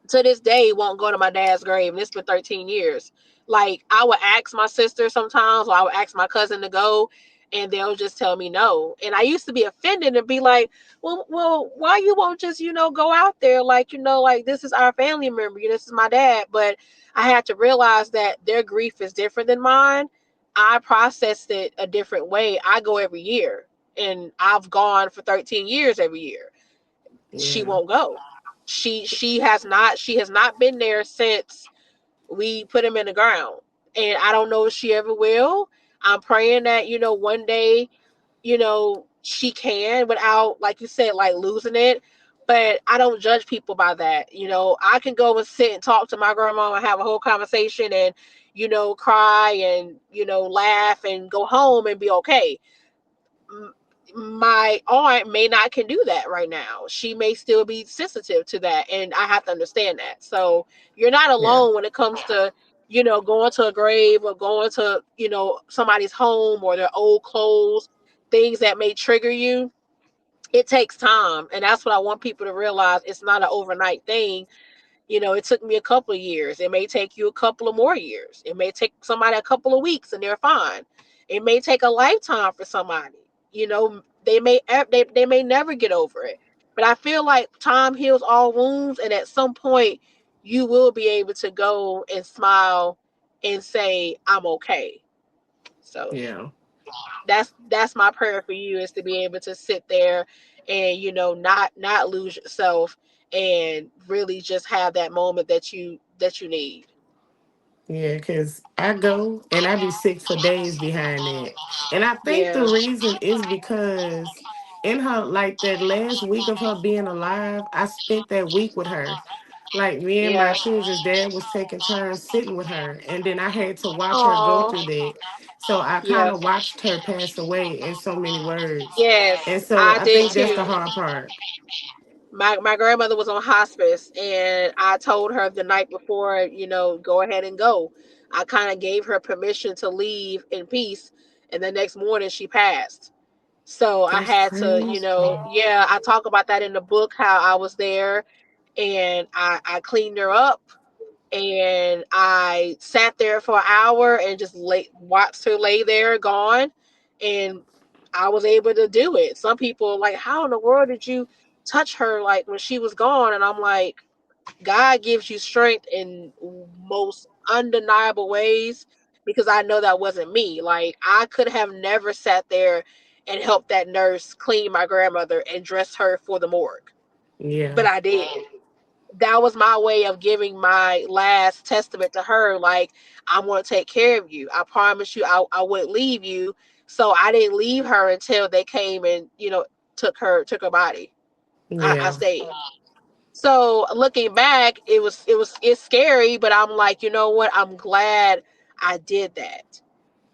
[SPEAKER 3] to this day, won't go to my dad's grave, and it's been 13 years. Like, I would ask my sister sometimes, or I would ask my cousin to go, and they'll just tell me no. And I used to be offended and be like, well, why you won't just go out there, like, like, this is our family member, this is my dad. But I had to realize that their grief is different than mine. I processed it a different way. I go every year, and I've gone for 13 years every year. She
[SPEAKER 2] yeah,
[SPEAKER 3] won't go. She has not been there since we put him in the ground. And I don't know if she ever will. I'm praying that, one day, she can, without, like you said, like, losing it. But I don't judge people by that. I can go and sit and talk to my grandma and have a whole conversation, and cry and laugh and go home and be okay. My aunt may not can do that right now. She may still be sensitive to that, and I have to understand that. So you're not
[SPEAKER 2] yeah.
[SPEAKER 3] alone when it comes to going to a grave or going to, somebody's home or their old clothes, things that may trigger you. It takes time. And that's what I want people to realize. It's not an overnight thing. It took me a couple of years. It may take you a couple of more years. It may take somebody a couple of weeks and they're fine. It may take a lifetime for somebody. They may never get over it. But I feel like time heals all wounds, and at some point you will be able to go and smile and say, I'm okay. So
[SPEAKER 2] Yeah.
[SPEAKER 3] that's my prayer for you, is to be able to sit there and not lose yourself, and really just have that moment that you need.
[SPEAKER 2] Yeah, because I go and I be sick for days behind that. And I think the
[SPEAKER 3] Yeah.
[SPEAKER 2] reason is because in her, like that last week of her being alive, I spent that week with her. Like me and my
[SPEAKER 3] Yeah.
[SPEAKER 2] children's dad was taking turns sitting with her. And then I had to watch her go
[SPEAKER 3] Oh.
[SPEAKER 2] through that. So I kind
[SPEAKER 3] Yeah.
[SPEAKER 2] of watched her pass away in so many words. And
[SPEAKER 3] Yes,
[SPEAKER 2] so
[SPEAKER 3] I
[SPEAKER 2] I
[SPEAKER 3] did
[SPEAKER 2] think that's
[SPEAKER 3] too.
[SPEAKER 2] the hard part.
[SPEAKER 3] My grandmother was on hospice, and I told her the night before, go ahead and go. I kind of gave her permission to leave in peace, and the next morning she passed. So I
[SPEAKER 2] That's
[SPEAKER 3] had to,
[SPEAKER 2] crazy.
[SPEAKER 3] yeah, I talk about that in the book, how I was there, and I cleaned her up, and I sat there for an hour and just watched her lay there gone, and I was able to do it. Some people are like, how in the world did you touch her like when she was gone? And I'm like, God gives you strength in most undeniable ways, because I know that wasn't me. Like, I could have never sat there and helped that nurse clean my grandmother and dress her for the morgue, but
[SPEAKER 2] Yeah.
[SPEAKER 3] I did. That was my way of giving my last testament to her. Like, I want to take care of you. I promise you I wouldn't leave you. So I didn't leave her until they came and, took her body. I
[SPEAKER 2] Yeah.
[SPEAKER 3] stayed. So looking back, it's scary, but I'm like, you know what? I'm glad I did that,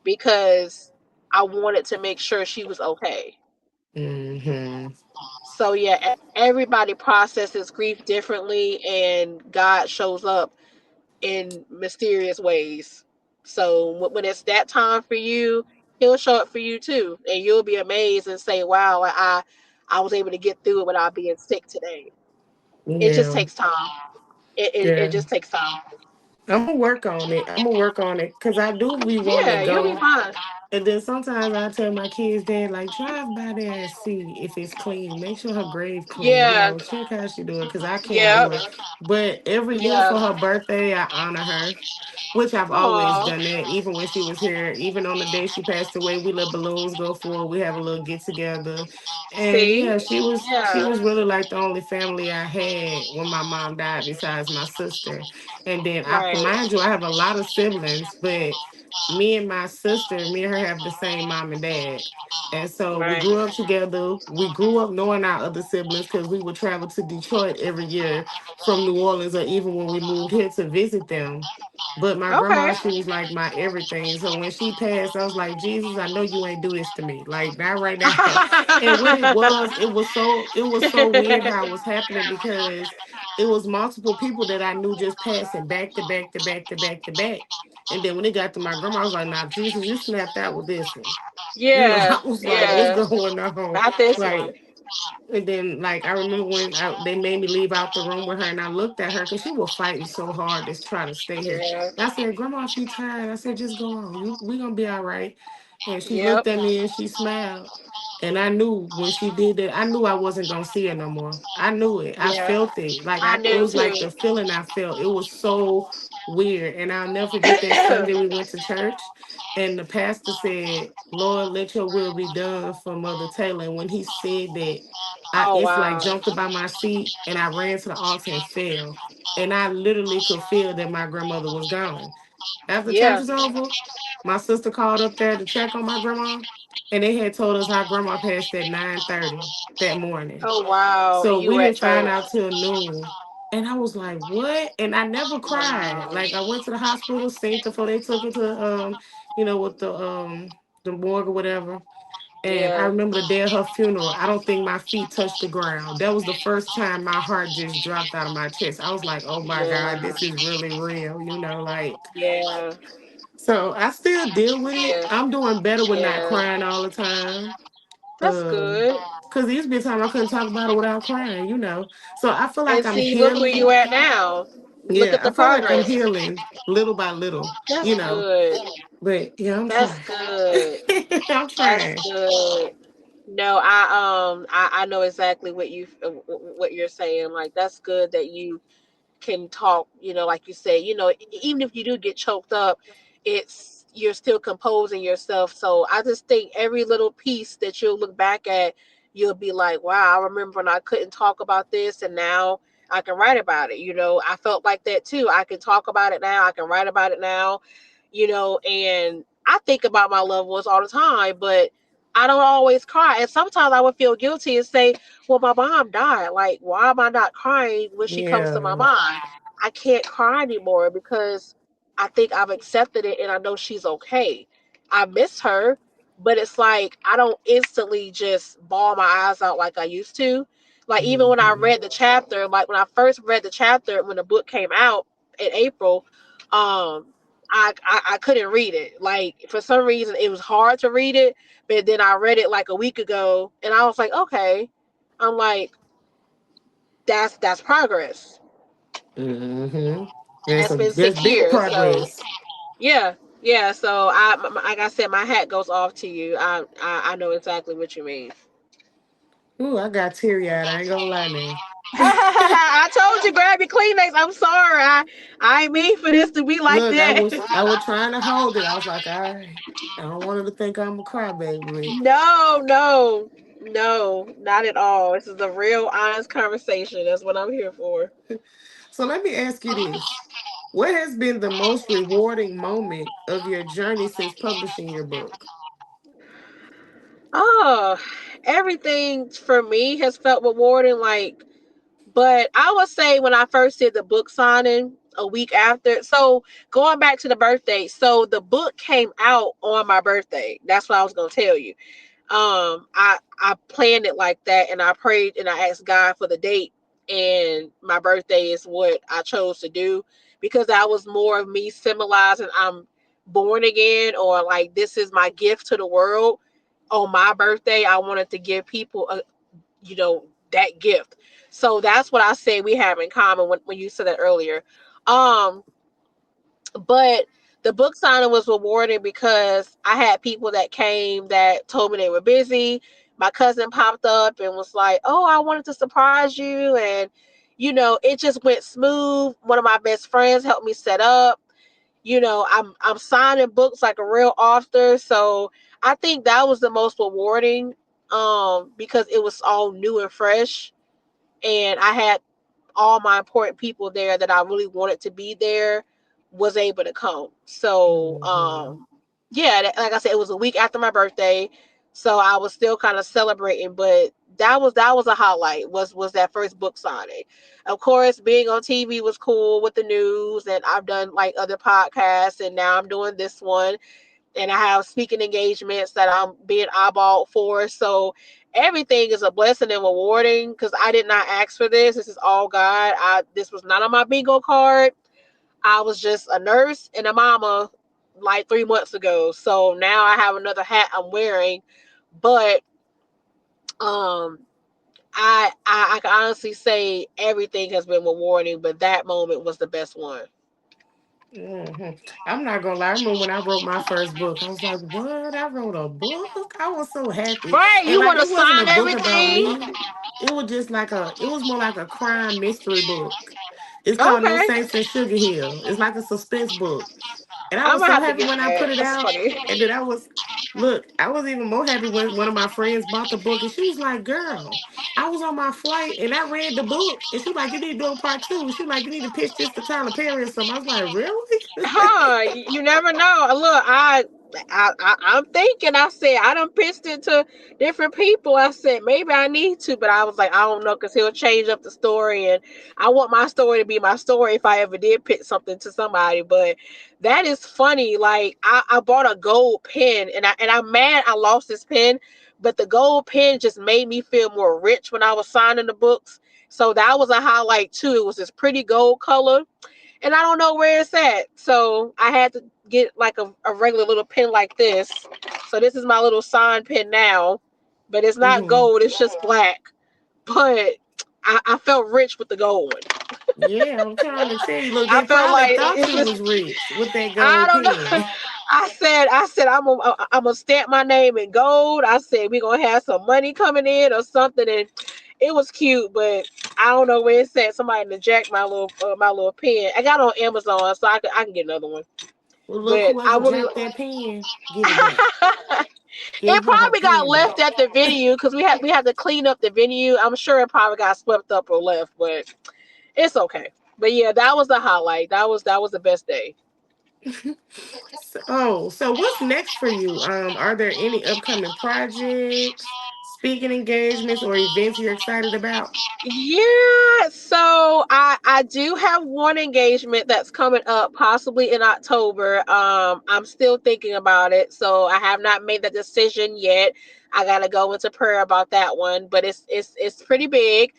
[SPEAKER 3] because I wanted to make sure she was okay.
[SPEAKER 2] Hmm.
[SPEAKER 3] So yeah, everybody processes grief differently, and God shows up in mysterious ways. So when it's that time for you, he'll show up for you too, and you'll be amazed and say, "Wow, I was able to get through it without being sick today." It just
[SPEAKER 2] Yeah.
[SPEAKER 3] takes time. It
[SPEAKER 2] Yeah.
[SPEAKER 3] just takes time.
[SPEAKER 2] I'm gonna work on it. I'm gonna work on it because I do be wanting to
[SPEAKER 3] Yeah, you'll be
[SPEAKER 2] go.
[SPEAKER 3] fine.
[SPEAKER 2] And then sometimes I tell my kids, Dad, like drive by there and see if it's clean. Make sure her grave clean.
[SPEAKER 3] Yeah,
[SPEAKER 2] Check how she do it because I can't
[SPEAKER 3] yeah,
[SPEAKER 2] do it. But every year
[SPEAKER 3] yeah.
[SPEAKER 2] for her birthday, I honor her, which I've always
[SPEAKER 3] Oh,
[SPEAKER 2] done that. Even when she was here, even on the day she passed away, we let balloons go for. We have a little get together, and
[SPEAKER 3] see,
[SPEAKER 2] yeah, she was
[SPEAKER 3] yeah,
[SPEAKER 2] really like the only family I had when my mom died, besides my sister. And then
[SPEAKER 3] right,
[SPEAKER 2] mind you, I have a lot of siblings, but me and my sister, me and her have the same mom and dad. And so we
[SPEAKER 3] right.
[SPEAKER 2] grew up together. We grew up knowing our other siblings because we would travel to Detroit every year from New Orleans, or even when we moved here to visit them. But my
[SPEAKER 3] Okay.
[SPEAKER 2] grandma, she was like my everything. So when she passed, I was like, Jesus, I know you ain't do this to me. Like not right now. And what it was so weird how it was happening because it was multiple people that I knew just passing back to back to back to back to back. And then when it got to my grandma, I was like, nah, Jesus, you snapped out with this one.
[SPEAKER 3] Yeah,
[SPEAKER 2] I was like, what's
[SPEAKER 3] yeah.
[SPEAKER 2] going on?
[SPEAKER 3] Not this one.
[SPEAKER 2] Like, and then, like, I remember when they made me leave out the room with her, and I looked at her because she was fighting so hard to try to stay here.
[SPEAKER 3] Yeah.
[SPEAKER 2] And I said, Grandma, if you tired, I said, just go on. We gonna be all right. And she
[SPEAKER 3] Yep.
[SPEAKER 2] looked at me and she smiled. And I knew when she did that, I knew I wasn't gonna see her no more. I knew it. I
[SPEAKER 3] Yeah.
[SPEAKER 2] felt it. Like
[SPEAKER 3] I
[SPEAKER 2] it
[SPEAKER 3] knew
[SPEAKER 2] was like
[SPEAKER 3] too.
[SPEAKER 2] the feeling I felt. It was so weird. And I'll never forget that Sunday we went to church and the pastor said, Lord, let your will be done for Mother Taylor. And when he said that, I
[SPEAKER 3] Oh
[SPEAKER 2] it's like
[SPEAKER 3] wow.
[SPEAKER 2] jumped up by my seat and I ran to the altar and fell. And I literally could feel that my grandmother was gone. After church
[SPEAKER 3] Yeah.
[SPEAKER 2] was over, my sister called up there to check on my grandma, and they had told us our grandma passed at 9:30 that morning.
[SPEAKER 3] Oh wow. And
[SPEAKER 2] So
[SPEAKER 3] you
[SPEAKER 2] we
[SPEAKER 3] were at
[SPEAKER 2] didn't find
[SPEAKER 3] church.
[SPEAKER 2] out till noon. And I was like, what? And I never cried.
[SPEAKER 3] Wow.
[SPEAKER 2] Like I went to the hospital, seen before they took her to with the morgue or whatever. And I
[SPEAKER 3] Yeah.
[SPEAKER 2] remember the day of her funeral. I don't think my feet touched the ground. That was the first time my heart just dropped out of my chest. I was like, oh my God,
[SPEAKER 3] Yeah.
[SPEAKER 2] this is really real, like.
[SPEAKER 3] Yeah.
[SPEAKER 2] So I still deal with it.
[SPEAKER 3] Yeah.
[SPEAKER 2] I'm doing better with not
[SPEAKER 3] Yeah.
[SPEAKER 2] crying all the time.
[SPEAKER 3] That's good.
[SPEAKER 2] Because there used to be a time I couldn't talk about it without crying, So I feel like
[SPEAKER 3] And
[SPEAKER 2] I'm
[SPEAKER 3] see, look where
[SPEAKER 2] healing.
[SPEAKER 3] you at now. Look
[SPEAKER 2] Yeah,
[SPEAKER 3] at
[SPEAKER 2] I
[SPEAKER 3] the
[SPEAKER 2] feel like I'm
[SPEAKER 3] progress.
[SPEAKER 2] healing little by little,
[SPEAKER 3] That's good.
[SPEAKER 2] But yeah, I'm
[SPEAKER 3] That's
[SPEAKER 2] trying.
[SPEAKER 3] good.
[SPEAKER 2] I'm
[SPEAKER 3] That's
[SPEAKER 2] trying.
[SPEAKER 3] good. No, I know exactly what you're saying. Like that's good that you can talk, like you say, even if you do get choked up, it's you're still composing yourself. So I just think every little piece that you'll look back at, you'll be like, wow, I remember when I couldn't talk about this and now I can write about it. I felt like that too. I can talk about it now, I can write about it now, and I think about my loved ones all the time, but I don't always cry. And sometimes I would feel guilty and say, well, my mom died. Like, why am I not crying when she comes to my
[SPEAKER 2] Yeah.
[SPEAKER 3] mind? I can't cry anymore because I think I've accepted it and I know she's okay. I miss her, but it's like I don't instantly just bawl my eyes out like I used to. Like even when I
[SPEAKER 2] Mhm.
[SPEAKER 3] read the chapter, like when I first read the chapter when the book came out in April, um, I couldn't read it. Like for some reason it was hard to read it, but then I read it like a week ago and I was like, okay. I'm like, that's progress.
[SPEAKER 2] Mhm. There's
[SPEAKER 3] That's been
[SPEAKER 2] there's
[SPEAKER 3] 6 years.
[SPEAKER 2] big
[SPEAKER 3] So
[SPEAKER 2] progress.
[SPEAKER 3] yeah, yeah. So like I said, my hat goes off to you. I know exactly what you mean.
[SPEAKER 2] Ooh, I got teary eyed. I ain't gonna lie now.
[SPEAKER 3] I told you, grab your Kleenex. I'm sorry. I ain't mean for this to be like
[SPEAKER 2] Look,
[SPEAKER 3] that.
[SPEAKER 2] I was trying to hold it. I was like, all right. I don't want her to think I'm a crybaby.
[SPEAKER 3] No, no, no, not at all. This is a real, honest conversation. That's what I'm here for.
[SPEAKER 2] So let me ask you this. What has been the most rewarding moment of your journey since publishing your book?
[SPEAKER 3] Oh, everything for me has felt rewarding. But I would say when I first did the book signing a week after, so going back to the birthday, so the book came out on my birthday. That's what I was gonna tell you. I planned it like that, and I prayed and I asked God for the date, and my birthday is what I chose to do because that was more of me symbolizing I'm born again, or like this is my gift to the world. On my birthday, I wanted to give people you know, that gift. So that's what I say we have in common when you said that earlier. Um, but the book signing was rewarding because I had people that came that told me they were busy. My cousin popped up and was like, "Oh, I wanted to surprise you," and it just went smooth. One of my best friends helped me set up. I'm signing books like a real author, so I think that was the most rewarding because it was all new and fresh, and I had all my important people there that I really wanted to be there was able to come. So,
[SPEAKER 2] Hmm.
[SPEAKER 3] yeah, like I said, it was a week after my birthday, so I was still kind of celebrating. But that was a highlight. Was that first book signing? Of course, being on TV was cool with the news, and I've done like other podcasts, and now I'm doing this one and I have speaking engagements that I'm being eyeballed for. So everything is a blessing and rewarding because I did not ask for this. This is all God. This was not on my bingo card. I was just a nurse and a mama like 3 months ago. So now I have another hat I'm wearing. But um I can honestly say everything has been rewarding, but that moment was the best one.
[SPEAKER 2] Hmm. I'm not gonna lie. I remember when I wrote my first book, I was like, "What? I wrote a book? I was so happy."
[SPEAKER 3] Right,
[SPEAKER 2] And
[SPEAKER 3] you
[SPEAKER 2] like,
[SPEAKER 3] want to
[SPEAKER 2] it wasn't a
[SPEAKER 3] sign
[SPEAKER 2] book about
[SPEAKER 3] everything?
[SPEAKER 2] me. It was just like it was more like a crime mystery book. It's called No
[SPEAKER 3] Okay,
[SPEAKER 2] Saints in Sugar Hill. It's like a suspense book. And I
[SPEAKER 3] I'm
[SPEAKER 2] was
[SPEAKER 3] gonna
[SPEAKER 2] so
[SPEAKER 3] have to
[SPEAKER 2] happy
[SPEAKER 3] get
[SPEAKER 2] when I
[SPEAKER 3] that.
[SPEAKER 2] put it
[SPEAKER 3] That's
[SPEAKER 2] out.
[SPEAKER 3] funny.
[SPEAKER 2] And then look, I was even more happy when one of my friends bought the book and she was like, girl, I was on my flight and I read the book. And she was like, you need to do a part two. She was like, you need to pitch this to Tyler Perry or something. I was like, really?
[SPEAKER 3] Huh? You never know. Look, I'm thinking. I said I done pitched it to different people. I said maybe I need to, but I was like I don't know because he'll change up the story, and I want my story to be my story if I ever did pitch something to somebody. But that is funny. Like I bought a gold pen, and I'm mad I lost this pen. but the gold pen just made me feel more rich when I was signing the books. So that was a highlight too. It was this pretty gold color, and I don't know where it's at. So I had to get like a regular little pen like this. So this is my little sign pen now, but it's not
[SPEAKER 2] Mm-hmm.
[SPEAKER 3] gold, it's just black. But I felt rich with the gold one.
[SPEAKER 2] Yeah, I'm trying to tell you. Look,
[SPEAKER 3] I
[SPEAKER 2] they
[SPEAKER 3] felt
[SPEAKER 2] probably
[SPEAKER 3] like
[SPEAKER 2] thought
[SPEAKER 3] it's
[SPEAKER 2] you
[SPEAKER 3] just,
[SPEAKER 2] was rich with that
[SPEAKER 3] I
[SPEAKER 2] gold
[SPEAKER 3] don't know.
[SPEAKER 2] pen.
[SPEAKER 3] I said I'm gonna stamp my name in gold. I said we gonna have some money coming in or something, and it was cute, but I don't know where it's at. Somebody to my little pen. I got it on Amazon, so I can get another one.
[SPEAKER 2] Well, look,
[SPEAKER 3] But I
[SPEAKER 2] whoever
[SPEAKER 3] would.
[SPEAKER 2] dropped that pen, give it back.
[SPEAKER 3] It
[SPEAKER 2] Give her
[SPEAKER 3] probably got
[SPEAKER 2] pen back.
[SPEAKER 3] left at the venue because we had to clean up the venue. I'm sure it probably got swept up or left, but it's okay. But yeah, that was the highlight. That was the best day.
[SPEAKER 2] So what's next for you? Are there any upcoming projects, speaking engagements, or events you're excited about?
[SPEAKER 3] Yeah, so I do have one engagement that's coming up possibly in October. I'm still thinking about it, so I have not made the decision yet. I gotta go into prayer about that one, but it's pretty big.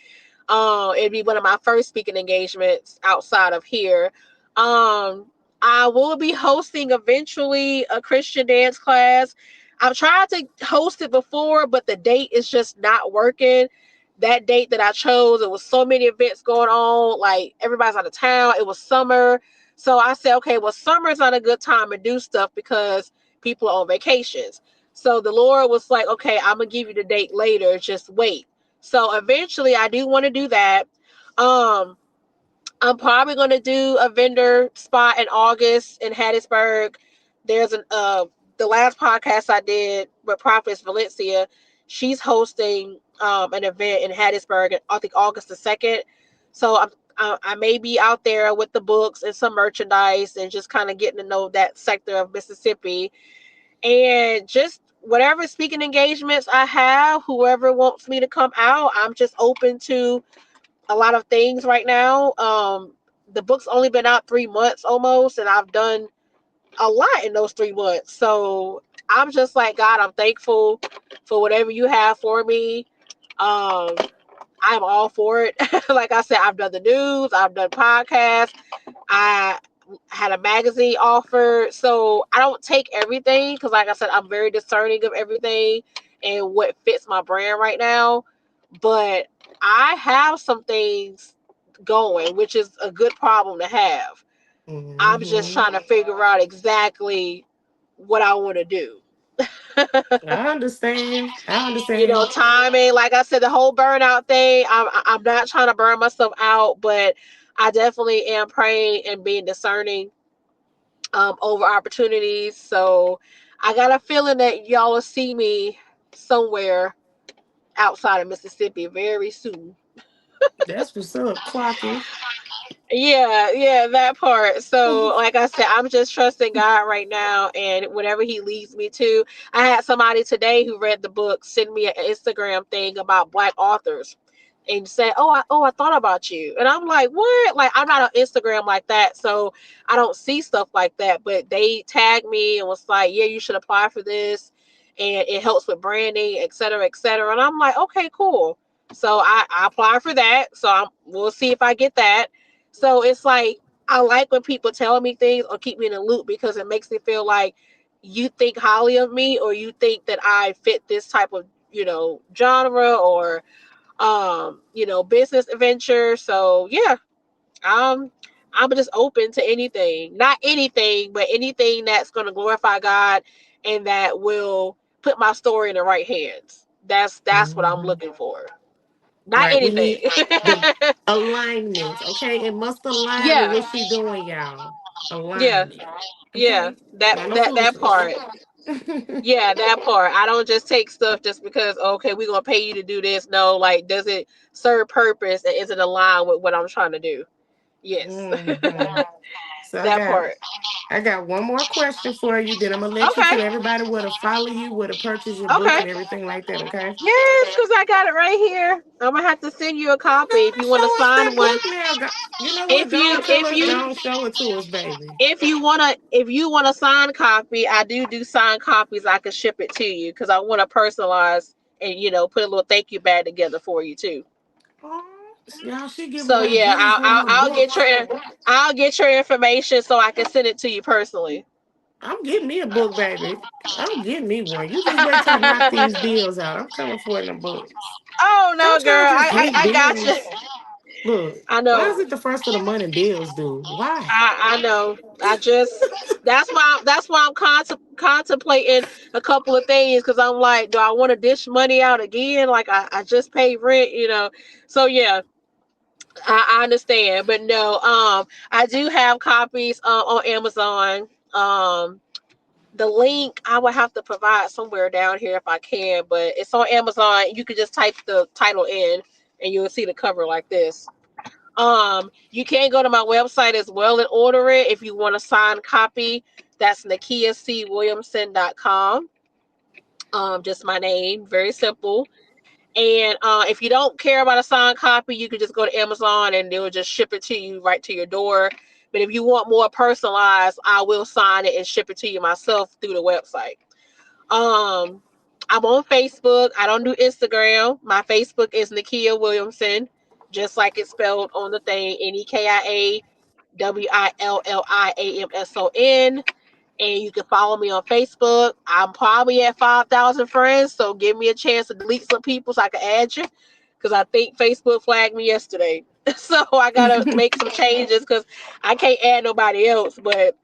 [SPEAKER 3] It'd be one of my first speaking engagements outside of here. Um, I will be hosting eventually a Christian dance class. I've tried to host it before, but the date is just not working. That date that I chose, it was so many events going on, like everybody's out of town. It was summer. So I said, okay, well, summer is not a good time to do stuff because people are on vacations. So the Lord was like, okay, I'm gonna give you the date later. Just wait. So eventually I do want to do that. Um, I'm probably going to do a vendor spot in August in Hattiesburg. There's the last podcast I did with Prophetess Valencia, she's hosting an event in Hattiesburg, I think August the 2nd. So I may be out there with the books and some merchandise and just kind of getting to know that sector of Mississippi, and just whatever speaking engagements I have, whoever wants me to come out, I'm just open to a lot of things right now. The book's only been out 3 months almost, and I've done a lot in those 3 months. So I'm just like, God, I'm thankful for whatever you have for me. Um, I'm all for it. Like I said, I've done the news, I've done podcasts, I had a magazine offer. So I don't take everything because, like I said, I'm very discerning of everything and what fits my brand right now. But I have some things going, which is a good problem to have. I'm just
[SPEAKER 2] Hmm.
[SPEAKER 3] trying to figure out exactly what I want to do.
[SPEAKER 2] I understand. I understand.
[SPEAKER 3] Timing. Like I said, the whole burnout thing. I'm not trying to burn myself out, but I definitely am praying and being discerning over opportunities. So I got a feeling that y'all will see me somewhere outside of Mississippi very soon.
[SPEAKER 2] That's what's up, clocking.
[SPEAKER 3] Yeah, that part. So, like I said, I'm just trusting God right now, and whatever He leads me to. I had somebody today who read the book send me an Instagram thing about Black authors, and said, "Oh, I thought about you," and I'm like, "What?" Like, I'm not on Instagram like that, so I don't see stuff like that. But they tagged me and was like, "Yeah, you should apply for this, and it helps with branding, et cetera, et cetera." And I'm like, "Okay, cool." So I apply for that. So we'll see if I get that. So it's like I like when people tell me things or keep me in the loop because it makes me feel like you think highly of me or you think that I fit this type of, genre or business adventure. So yeah, um I'm just open to anything. Not anything, but anything that's gonna glorify God and that will put my story in the right hands. That's what I'm
[SPEAKER 2] Hmm.
[SPEAKER 3] looking for. Not
[SPEAKER 2] Right. We
[SPEAKER 3] anything.
[SPEAKER 2] need the alignment. Okay. It must align with
[SPEAKER 3] Yeah,
[SPEAKER 2] what she doing, y'all.
[SPEAKER 3] yeah.
[SPEAKER 2] Alignment.
[SPEAKER 3] Yeah,
[SPEAKER 2] Okay.
[SPEAKER 3] that
[SPEAKER 2] Not no
[SPEAKER 3] that that
[SPEAKER 2] foolishness.
[SPEAKER 3] part. Yeah, that part. I don't just take stuff just because okay, we're gonna pay you to do this. No, like does it serve purpose and is it aligned with what I'm trying to do? Yes.
[SPEAKER 2] Hmm. So
[SPEAKER 3] That part.
[SPEAKER 2] I got one more question for you. Then I'm gonna let you
[SPEAKER 3] Okay.
[SPEAKER 2] tell everybody where to follow you, where to purchase your book,
[SPEAKER 3] Okay.
[SPEAKER 2] and everything like that. Okay?
[SPEAKER 3] Yes, because I got it right here. I'm gonna have to send you a copy if
[SPEAKER 2] Girl,
[SPEAKER 3] you want to
[SPEAKER 2] show us that
[SPEAKER 3] sign one.
[SPEAKER 2] book now. You know what?
[SPEAKER 3] If
[SPEAKER 2] Go
[SPEAKER 3] you
[SPEAKER 2] and tell
[SPEAKER 3] if
[SPEAKER 2] us. Go
[SPEAKER 3] you
[SPEAKER 2] and show it to us, baby.
[SPEAKER 3] if you wanna sign copy, I do sign copies. I can ship it to you because I want to personalize and put a little thank you bag together for you too.
[SPEAKER 2] Oh, y'all, she give
[SPEAKER 3] So
[SPEAKER 2] away
[SPEAKER 3] yeah,
[SPEAKER 2] goodies with her books.
[SPEAKER 3] I'll get your information so I can send it to you personally.
[SPEAKER 2] I'm getting me a book, baby. I'm getting me one. You just wait till I knock these bills out. I'm coming for the books.
[SPEAKER 3] Oh no,
[SPEAKER 2] Don't
[SPEAKER 3] girl,
[SPEAKER 2] y'all just hate
[SPEAKER 3] I got you.
[SPEAKER 2] bills? Look,
[SPEAKER 3] I
[SPEAKER 2] why is
[SPEAKER 3] know.
[SPEAKER 2] it the first of the month and bills due? Why?
[SPEAKER 3] I know. I just that's why I'm contemplating a couple of things because I'm like, do I want to dish money out again? Like I just paid rent. So yeah, I understand, but no, I do have copies on Amazon. The link I would have to provide somewhere down here if I can, but it's on Amazon. You can just type the title in, and you'll see the cover like this. You can go to my website as well and order it if you want a signed copy. That's NakiaCWilliamson.com. Just my name, very simple. And if you don't care about a signed copy, you can just go to Amazon and they'll just ship it to you right to your door. But if you want more personalized, I will sign it and ship it to you myself through the website. Um, I'm on Facebook. I don't do Instagram. My Facebook is Nakia Williamson, just like it's spelled on the thing, NekiaWilliamson. And you can follow me on Facebook. I'm probably at 5,000 friends, so give me a chance to delete some people so I can add you. Because I think Facebook flagged me yesterday. So I got to make some changes because I can't add nobody else. But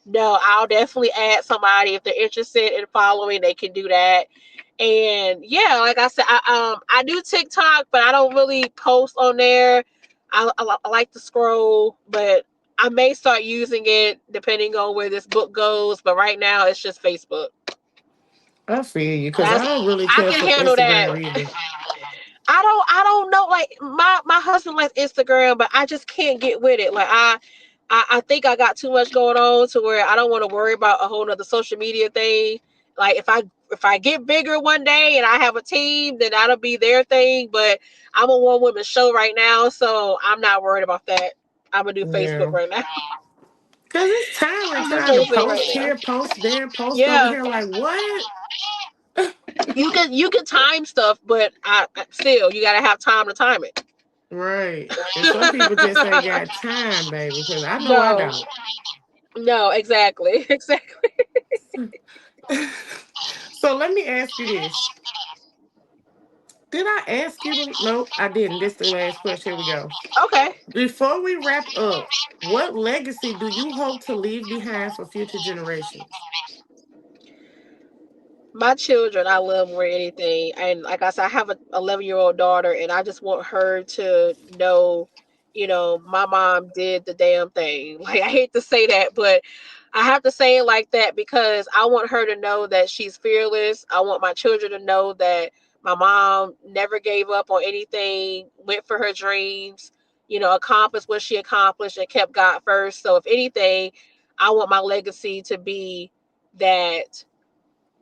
[SPEAKER 3] no, I'll definitely add somebody if they're interested in following. They can do that. And yeah, like I said, I do TikTok, but I don't really post on there. I like to scroll, but I may start using it depending on where this book goes. But right now, it's just Facebook.
[SPEAKER 2] I feel you because I
[SPEAKER 3] That's
[SPEAKER 2] don't really
[SPEAKER 3] I
[SPEAKER 2] care
[SPEAKER 3] can
[SPEAKER 2] for
[SPEAKER 3] handle that.
[SPEAKER 2] Instagram either.
[SPEAKER 3] I don't know. Like my husband likes Instagram, but I just can't get with it. Like I think I got too much going on to where I don't want to worry about a whole nother social media thing. Like if I get bigger one day and I have a team, then that'll be their thing. But I'm a one woman show right now, so I'm not worried about that. I'm gonna do Facebook
[SPEAKER 2] Yeah.
[SPEAKER 3] right now.
[SPEAKER 2] Because it's tiring
[SPEAKER 3] I'm doing
[SPEAKER 2] trying to
[SPEAKER 3] Facebook right
[SPEAKER 2] post
[SPEAKER 3] now.
[SPEAKER 2] here, post there, post over
[SPEAKER 3] Yeah,
[SPEAKER 2] here. Like, what?
[SPEAKER 3] you can time stuff, but still you gotta have time to time it.
[SPEAKER 2] Right. And some people just ain't got time, baby, because I know I
[SPEAKER 3] No,
[SPEAKER 2] don't.
[SPEAKER 3] no, exactly, exactly.
[SPEAKER 2] So let me ask you this. Did I ask you to? Nope, I didn't. This the last question. Here we go.
[SPEAKER 3] Okay.
[SPEAKER 2] Before we wrap up, what legacy do you hope to leave behind for future generations?
[SPEAKER 3] My children, I love more than anything. And like I said, I have a 11-year-old daughter, and I just want her to know, my mom did the damn thing. Like I hate to say that, but I have to say it like that because I want her to know that she's fearless. I want my children to know that my mom never gave up on anything, went for her dreams, accomplished what she accomplished and kept God first. So if anything, I want my legacy to be that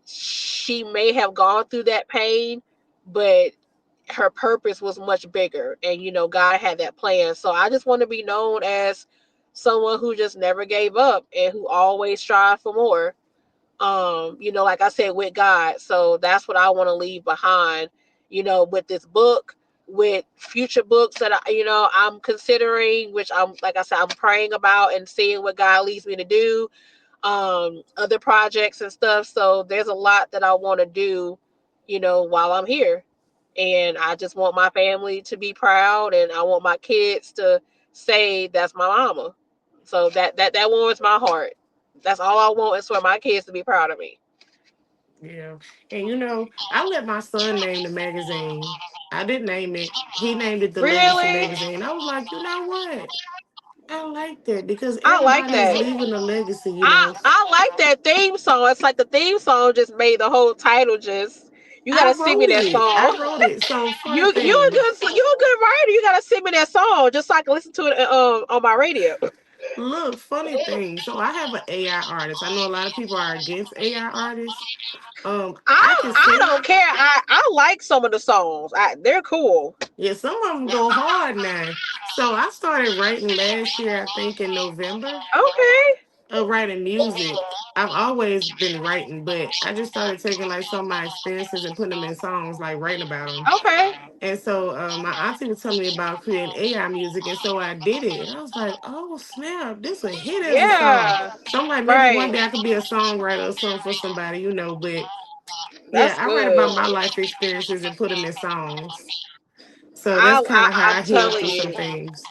[SPEAKER 3] she may have gone through that pain, but her purpose was much bigger. And, God had that plan. So I just want to be known as someone who just never gave up and who always strived for more. Like I said, with God. So that's what I want to leave behind, with this book, with future books that I'm considering, which I'm, like I said, I'm praying about and seeing what God leads me to do, other projects and stuff. So there's a lot that I want to do, while I'm here. And I just want my family to be proud and I want my kids to say that's my mama. So that warms my heart. That's all I want is for my kids to be proud of me.
[SPEAKER 2] Yeah. And I let my son name the magazine. I didn't name it. He named it the Legacy
[SPEAKER 3] Really?
[SPEAKER 2] Magazine. I was like, you know what? I like that because
[SPEAKER 3] I like
[SPEAKER 2] everybody is
[SPEAKER 3] that.
[SPEAKER 2] leaving a legacy,
[SPEAKER 3] I like that theme song. It's like the theme song just made the whole title just you
[SPEAKER 2] I
[SPEAKER 3] gotta sing me
[SPEAKER 2] wrote
[SPEAKER 3] that
[SPEAKER 2] it. I
[SPEAKER 3] song.
[SPEAKER 2] wrote it. So fun
[SPEAKER 3] You a
[SPEAKER 2] thing.
[SPEAKER 3] good writer. You gotta send me that song just so I can listen to it on my radio.
[SPEAKER 2] Look, funny thing. So I have an AI artist. I know a lot of people are against AI artists. I can
[SPEAKER 3] I
[SPEAKER 2] sing.
[SPEAKER 3] don't care. I like some of the songs. They're cool.
[SPEAKER 2] Yeah, some of them go hard now. So I started writing last year, I think in November,
[SPEAKER 3] Okay.
[SPEAKER 2] writing music. I've always been writing, but I just started taking like some of my experiences and putting them in songs, like writing about them.
[SPEAKER 3] Okay.
[SPEAKER 2] And so my auntie was telling me about creating AI music, and so I did it. And I was like, oh snap, this a hit as a song.
[SPEAKER 3] Yeah.
[SPEAKER 2] So I'm like, maybe one
[SPEAKER 3] Right.
[SPEAKER 2] day I could be a songwriter or something for somebody, you know. But yeah,
[SPEAKER 3] That's
[SPEAKER 2] I write
[SPEAKER 3] good.
[SPEAKER 2] about my life experiences and put them in songs. So that's kind of how
[SPEAKER 3] I'm
[SPEAKER 2] I healed
[SPEAKER 3] telling
[SPEAKER 2] through some
[SPEAKER 3] you.
[SPEAKER 2] things.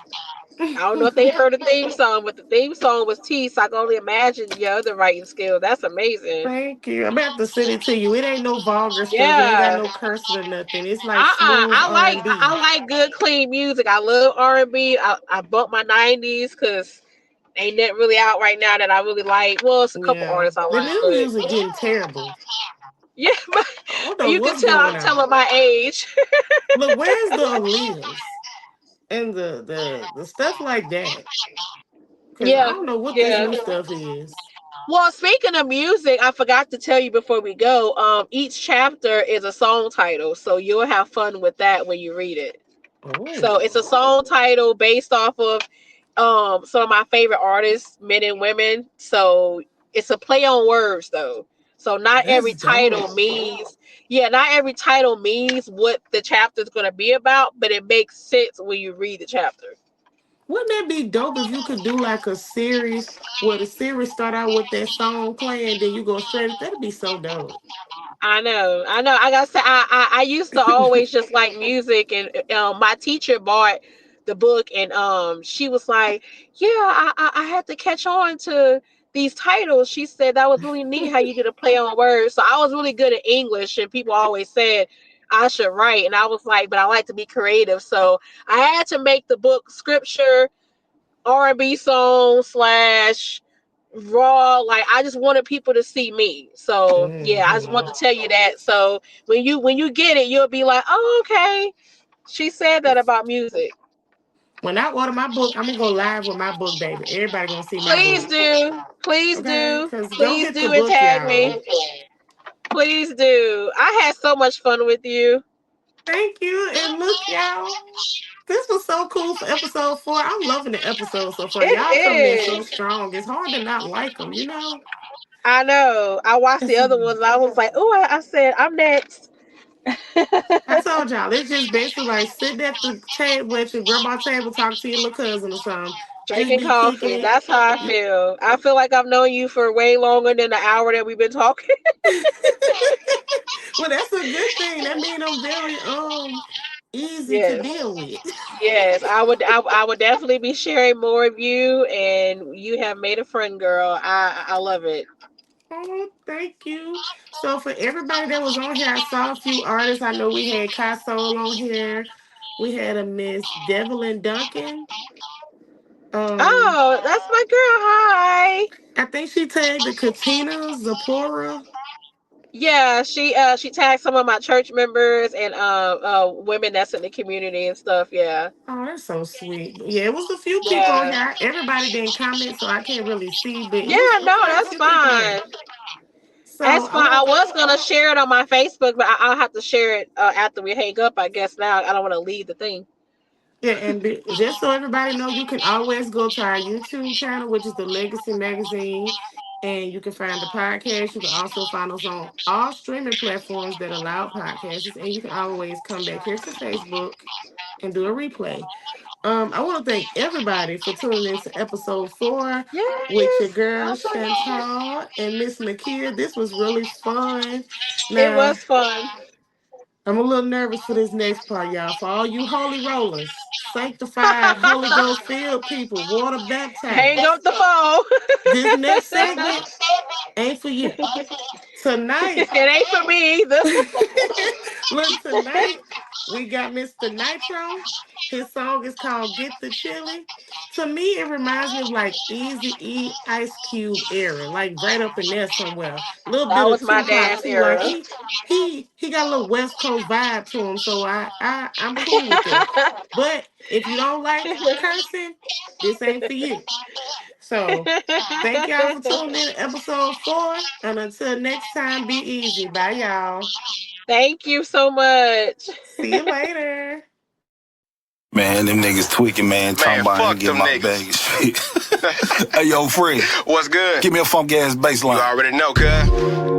[SPEAKER 3] I don't know if they heard the theme song, but the theme song was T, so I can only imagine your other writing skill. That's amazing.
[SPEAKER 2] Thank you. I'm about to send it to you. It ain't no vulgar stuff. It ain't got
[SPEAKER 3] Yeah.
[SPEAKER 2] no cursing or nothing. It's like smooth
[SPEAKER 3] I
[SPEAKER 2] R
[SPEAKER 3] like
[SPEAKER 2] and B.
[SPEAKER 3] I like good clean music. I love R&B. I bump my 90s because ain't that really out right now that I really like. Well, it's a couple
[SPEAKER 2] Yeah,
[SPEAKER 3] artists I
[SPEAKER 2] the
[SPEAKER 3] like,
[SPEAKER 2] new
[SPEAKER 3] but
[SPEAKER 2] music getting terrible.
[SPEAKER 3] yeah, but
[SPEAKER 2] I don't know
[SPEAKER 3] you can
[SPEAKER 2] what's
[SPEAKER 3] tell
[SPEAKER 2] going
[SPEAKER 3] I'm
[SPEAKER 2] on.
[SPEAKER 3] telling my age.
[SPEAKER 2] Look, where's the Aaliyahs and the stuff like that? Because I
[SPEAKER 3] Yeah,
[SPEAKER 2] don't know what this
[SPEAKER 3] yeah.
[SPEAKER 2] new stuff is.
[SPEAKER 3] Well, speaking of music, I forgot to tell you before we go. Each chapter is a song title, so you'll have fun with that when you read it. So
[SPEAKER 2] Oh,
[SPEAKER 3] it's a song title based off of some of my favorite artists, men and women. So it's a play on words though. So not
[SPEAKER 2] that's
[SPEAKER 3] every
[SPEAKER 2] dope.
[SPEAKER 3] title means not every title means what the chapter is going to be about, but it makes sense when you read the chapter.
[SPEAKER 2] Wouldn't that be dope if you could do like a series where the series start out with that song playing, then you go straight? That'd be so dope.
[SPEAKER 3] I know, I know. I gotta say, I used to always just like music, and my teacher bought the book, and she was like, "Yeah, I had to catch on to these titles." She said that was really neat how you did a play on words. So I was really good at English, and people always said I should write, and I was like, "But I like to be creative," so I had to make the book scripture R&B song slash raw. Like I just wanted people to see me. So yeah, I just want
[SPEAKER 2] Hmm.
[SPEAKER 3] to tell you that. So when you get it, you'll be like, oh okay. She said that about music.
[SPEAKER 2] When I order my book, I'm gonna go live with my book, baby. Everybody gonna see my
[SPEAKER 3] Please
[SPEAKER 2] book.
[SPEAKER 3] do. Please
[SPEAKER 2] Okay?
[SPEAKER 3] do.
[SPEAKER 2] Cause go
[SPEAKER 3] Please
[SPEAKER 2] get the
[SPEAKER 3] do and
[SPEAKER 2] book,
[SPEAKER 3] tag
[SPEAKER 2] y'all.
[SPEAKER 3] me. Please do. I had so much fun with you.
[SPEAKER 2] Thank you. And look, y'all. This was so cool for episode 4. I'm loving the episode so far.
[SPEAKER 3] It
[SPEAKER 2] Y'all coming in so
[SPEAKER 3] is.
[SPEAKER 2] strong. It's hard to not like them, you know?
[SPEAKER 3] I know. I watched the other ones and I was like, oh, I said, I'm next.
[SPEAKER 2] I told y'all, it's just basically like sitting at the table at your grandma table, talk to your little cousin or something. Just
[SPEAKER 3] Drinking
[SPEAKER 2] be kicking
[SPEAKER 3] coffee.
[SPEAKER 2] it.
[SPEAKER 3] That's how I
[SPEAKER 2] You-
[SPEAKER 3] feel. I feel like I've known you for way longer than the hour that we've been talking.
[SPEAKER 2] well, that's a good thing. That means I'm very easy to
[SPEAKER 3] Yes.
[SPEAKER 2] deal with.
[SPEAKER 3] Yes, I would definitely be sharing more of you, and you have made a friend, girl. I love it.
[SPEAKER 2] Oh, thank you. So for everybody that was on here, I saw a few artists. I know we had Kai Soul on here. We had a Miss Devlin Duncan. Um,
[SPEAKER 3] Oh, that's my girl. Hi.
[SPEAKER 2] I think she tagged the Katina Zapora.
[SPEAKER 3] Yeah, she tagged some of my church members and women that's in the community and stuff. Yeah.
[SPEAKER 2] Oh, that's so sweet. Yeah, it was a few people on
[SPEAKER 3] Yeah.
[SPEAKER 2] here. Everybody didn't comment, so I can't really see, but it was
[SPEAKER 3] Yeah,
[SPEAKER 2] it was
[SPEAKER 3] no,
[SPEAKER 2] quite a
[SPEAKER 3] that's
[SPEAKER 2] few people there.
[SPEAKER 3] fine.
[SPEAKER 2] So
[SPEAKER 3] That's
[SPEAKER 2] I
[SPEAKER 3] fine. I
[SPEAKER 2] want
[SPEAKER 3] was gonna share it on my Facebook, but I'll have to share it after we hang up. I guess now I don't want to leave the thing.
[SPEAKER 2] yeah, and just so everybody know, you can always go to our YouTube channel, which is the Legacy Magazine, and you can find the podcast. You can also find us on all streaming platforms that allow podcasts, and you can always come back here to Facebook and do a replay. I want to thank everybody for tuning in to episode 4 with your
[SPEAKER 3] Yes.
[SPEAKER 2] girl
[SPEAKER 3] Oh my God.
[SPEAKER 2] Chantal and Miss Nakia. This was really fun.
[SPEAKER 3] It
[SPEAKER 2] Now,
[SPEAKER 3] was fun.
[SPEAKER 2] I'm a little nervous for this next part, y'all. For all you holy rollers, sanctified, Holy Ghost filled people, water
[SPEAKER 3] Hang
[SPEAKER 2] baptized.
[SPEAKER 3] up the phone.
[SPEAKER 2] This next segment ain't for you. Tonight,
[SPEAKER 3] It ain't for me either.
[SPEAKER 2] look, tonight we got Mr. Nitro. His song is called Get the Chili. To me, it reminds me of like Easy E Ice Cube era, like right up in there somewhere. A little bit
[SPEAKER 3] That
[SPEAKER 2] of
[SPEAKER 3] was my
[SPEAKER 2] Tupac
[SPEAKER 3] dance
[SPEAKER 2] too. Like
[SPEAKER 3] era.
[SPEAKER 2] he got a little West Coast vibe to him. So I'm cool with that. But if you don't like cursing, this ain't for you. So thank y'all for tuning in to episode 4. And until next time, be easy. Bye, y'all.
[SPEAKER 3] Thank you so much.
[SPEAKER 2] See you later.
[SPEAKER 4] Man, them niggas tweaking, man. Talking about
[SPEAKER 5] fuck
[SPEAKER 4] get
[SPEAKER 5] them
[SPEAKER 4] my
[SPEAKER 5] niggas.
[SPEAKER 4] bag and shit. Hey, yo, Fred.
[SPEAKER 5] What's good?
[SPEAKER 4] Give me a funky ass bass line.
[SPEAKER 5] You already know, cuz.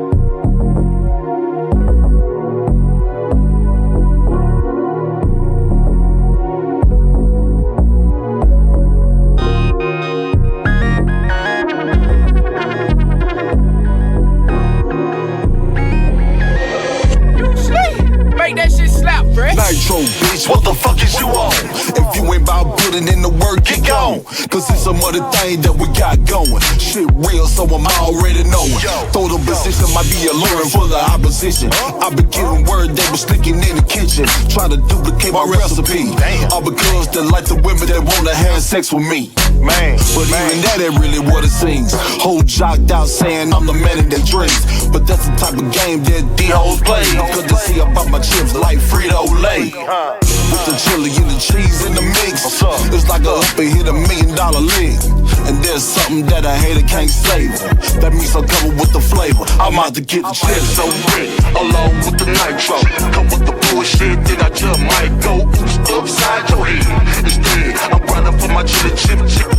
[SPEAKER 4] Nitro, bitch, what the fuck is you on? If you ain't about putting in the work, get gone. Cause it's some other thing that we got going. Shit real, so I'm already knowing. Throw the position might be alluring for the opposition. I've been getting word they was sneaking in the kitchen, trying to duplicate my recipe. All because they like the women that wanna have sex with me.
[SPEAKER 5] Man,
[SPEAKER 4] But even that ain't really what it seems. Whole jocked out saying I'm the man in their dreams. But that's the type of game that D-hoes play. Cause they see about my chips like Frito-Lay. With the chili and the cheese in the mix, it's like a up and hit $1 million lick. And there's something that a hater can't save. That means I'm covered with the flavor. I'm out to get the chips.
[SPEAKER 6] So quick, along with the nitro. Come with the bullshit, then I just might go oops upside your head. Instead, I'm running for my chili chip chip.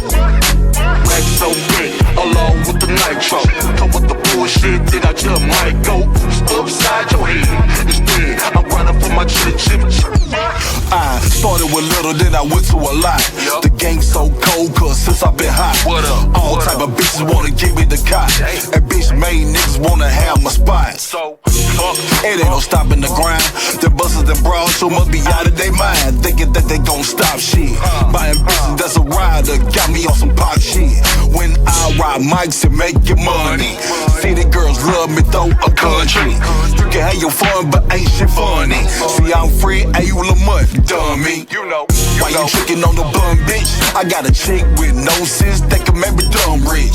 [SPEAKER 6] Rack so quick, along with the nitro. Come with the bullshit, then I just might go oops upside your head. Instead, I'm running for my chili chip chip.
[SPEAKER 4] I started with little, then I went to a lot. The game so cold, cause since I've been hot, all type of bitches wanna give me the cot. And bitch made niggas wanna have my spot.
[SPEAKER 5] so
[SPEAKER 4] It ain't no stopping the grind. The busters and bras so must be out of their mind, thinking that they gon' stop shit. Buying bitches that's a rider, got me on some pop shit. When I ride mics and make your money, city girls love me though a country. You can have your fun, but ain't shit funny. See, I'm free, and you Lamont, dummy.
[SPEAKER 5] you know.
[SPEAKER 4] Why you tricking on the bum, bitch? I got a chick with no sense that can make me dumb rich.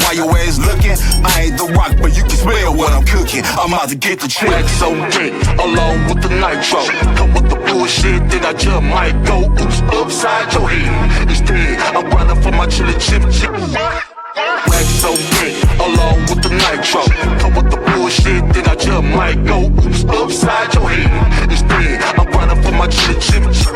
[SPEAKER 4] Why your ass looking? I ain't the rock, but you can smell what I'm cooking. I'm out to get the chick.
[SPEAKER 6] Rack so quick, along with the nitro. Come with the bullshit, then I just might go oops upside your head. Instead, I'm running for my chili chip chip. Rack so quick, along with the nitro. Come with the bullshit, then I just might go oops upside your head. Instead, I'm running for my chili chip chip.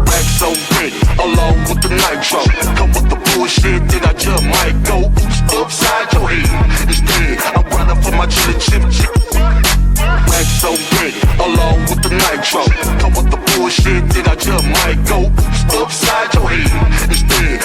[SPEAKER 6] Rack so quick, along with the nitro. Come with the bullshit, then I just might go oops upside your head. Instead, I'm running for my chili chip chip. Rack so quick, along with the nitro. Come with the bullshit, then I just might go oops upside your head. Instead,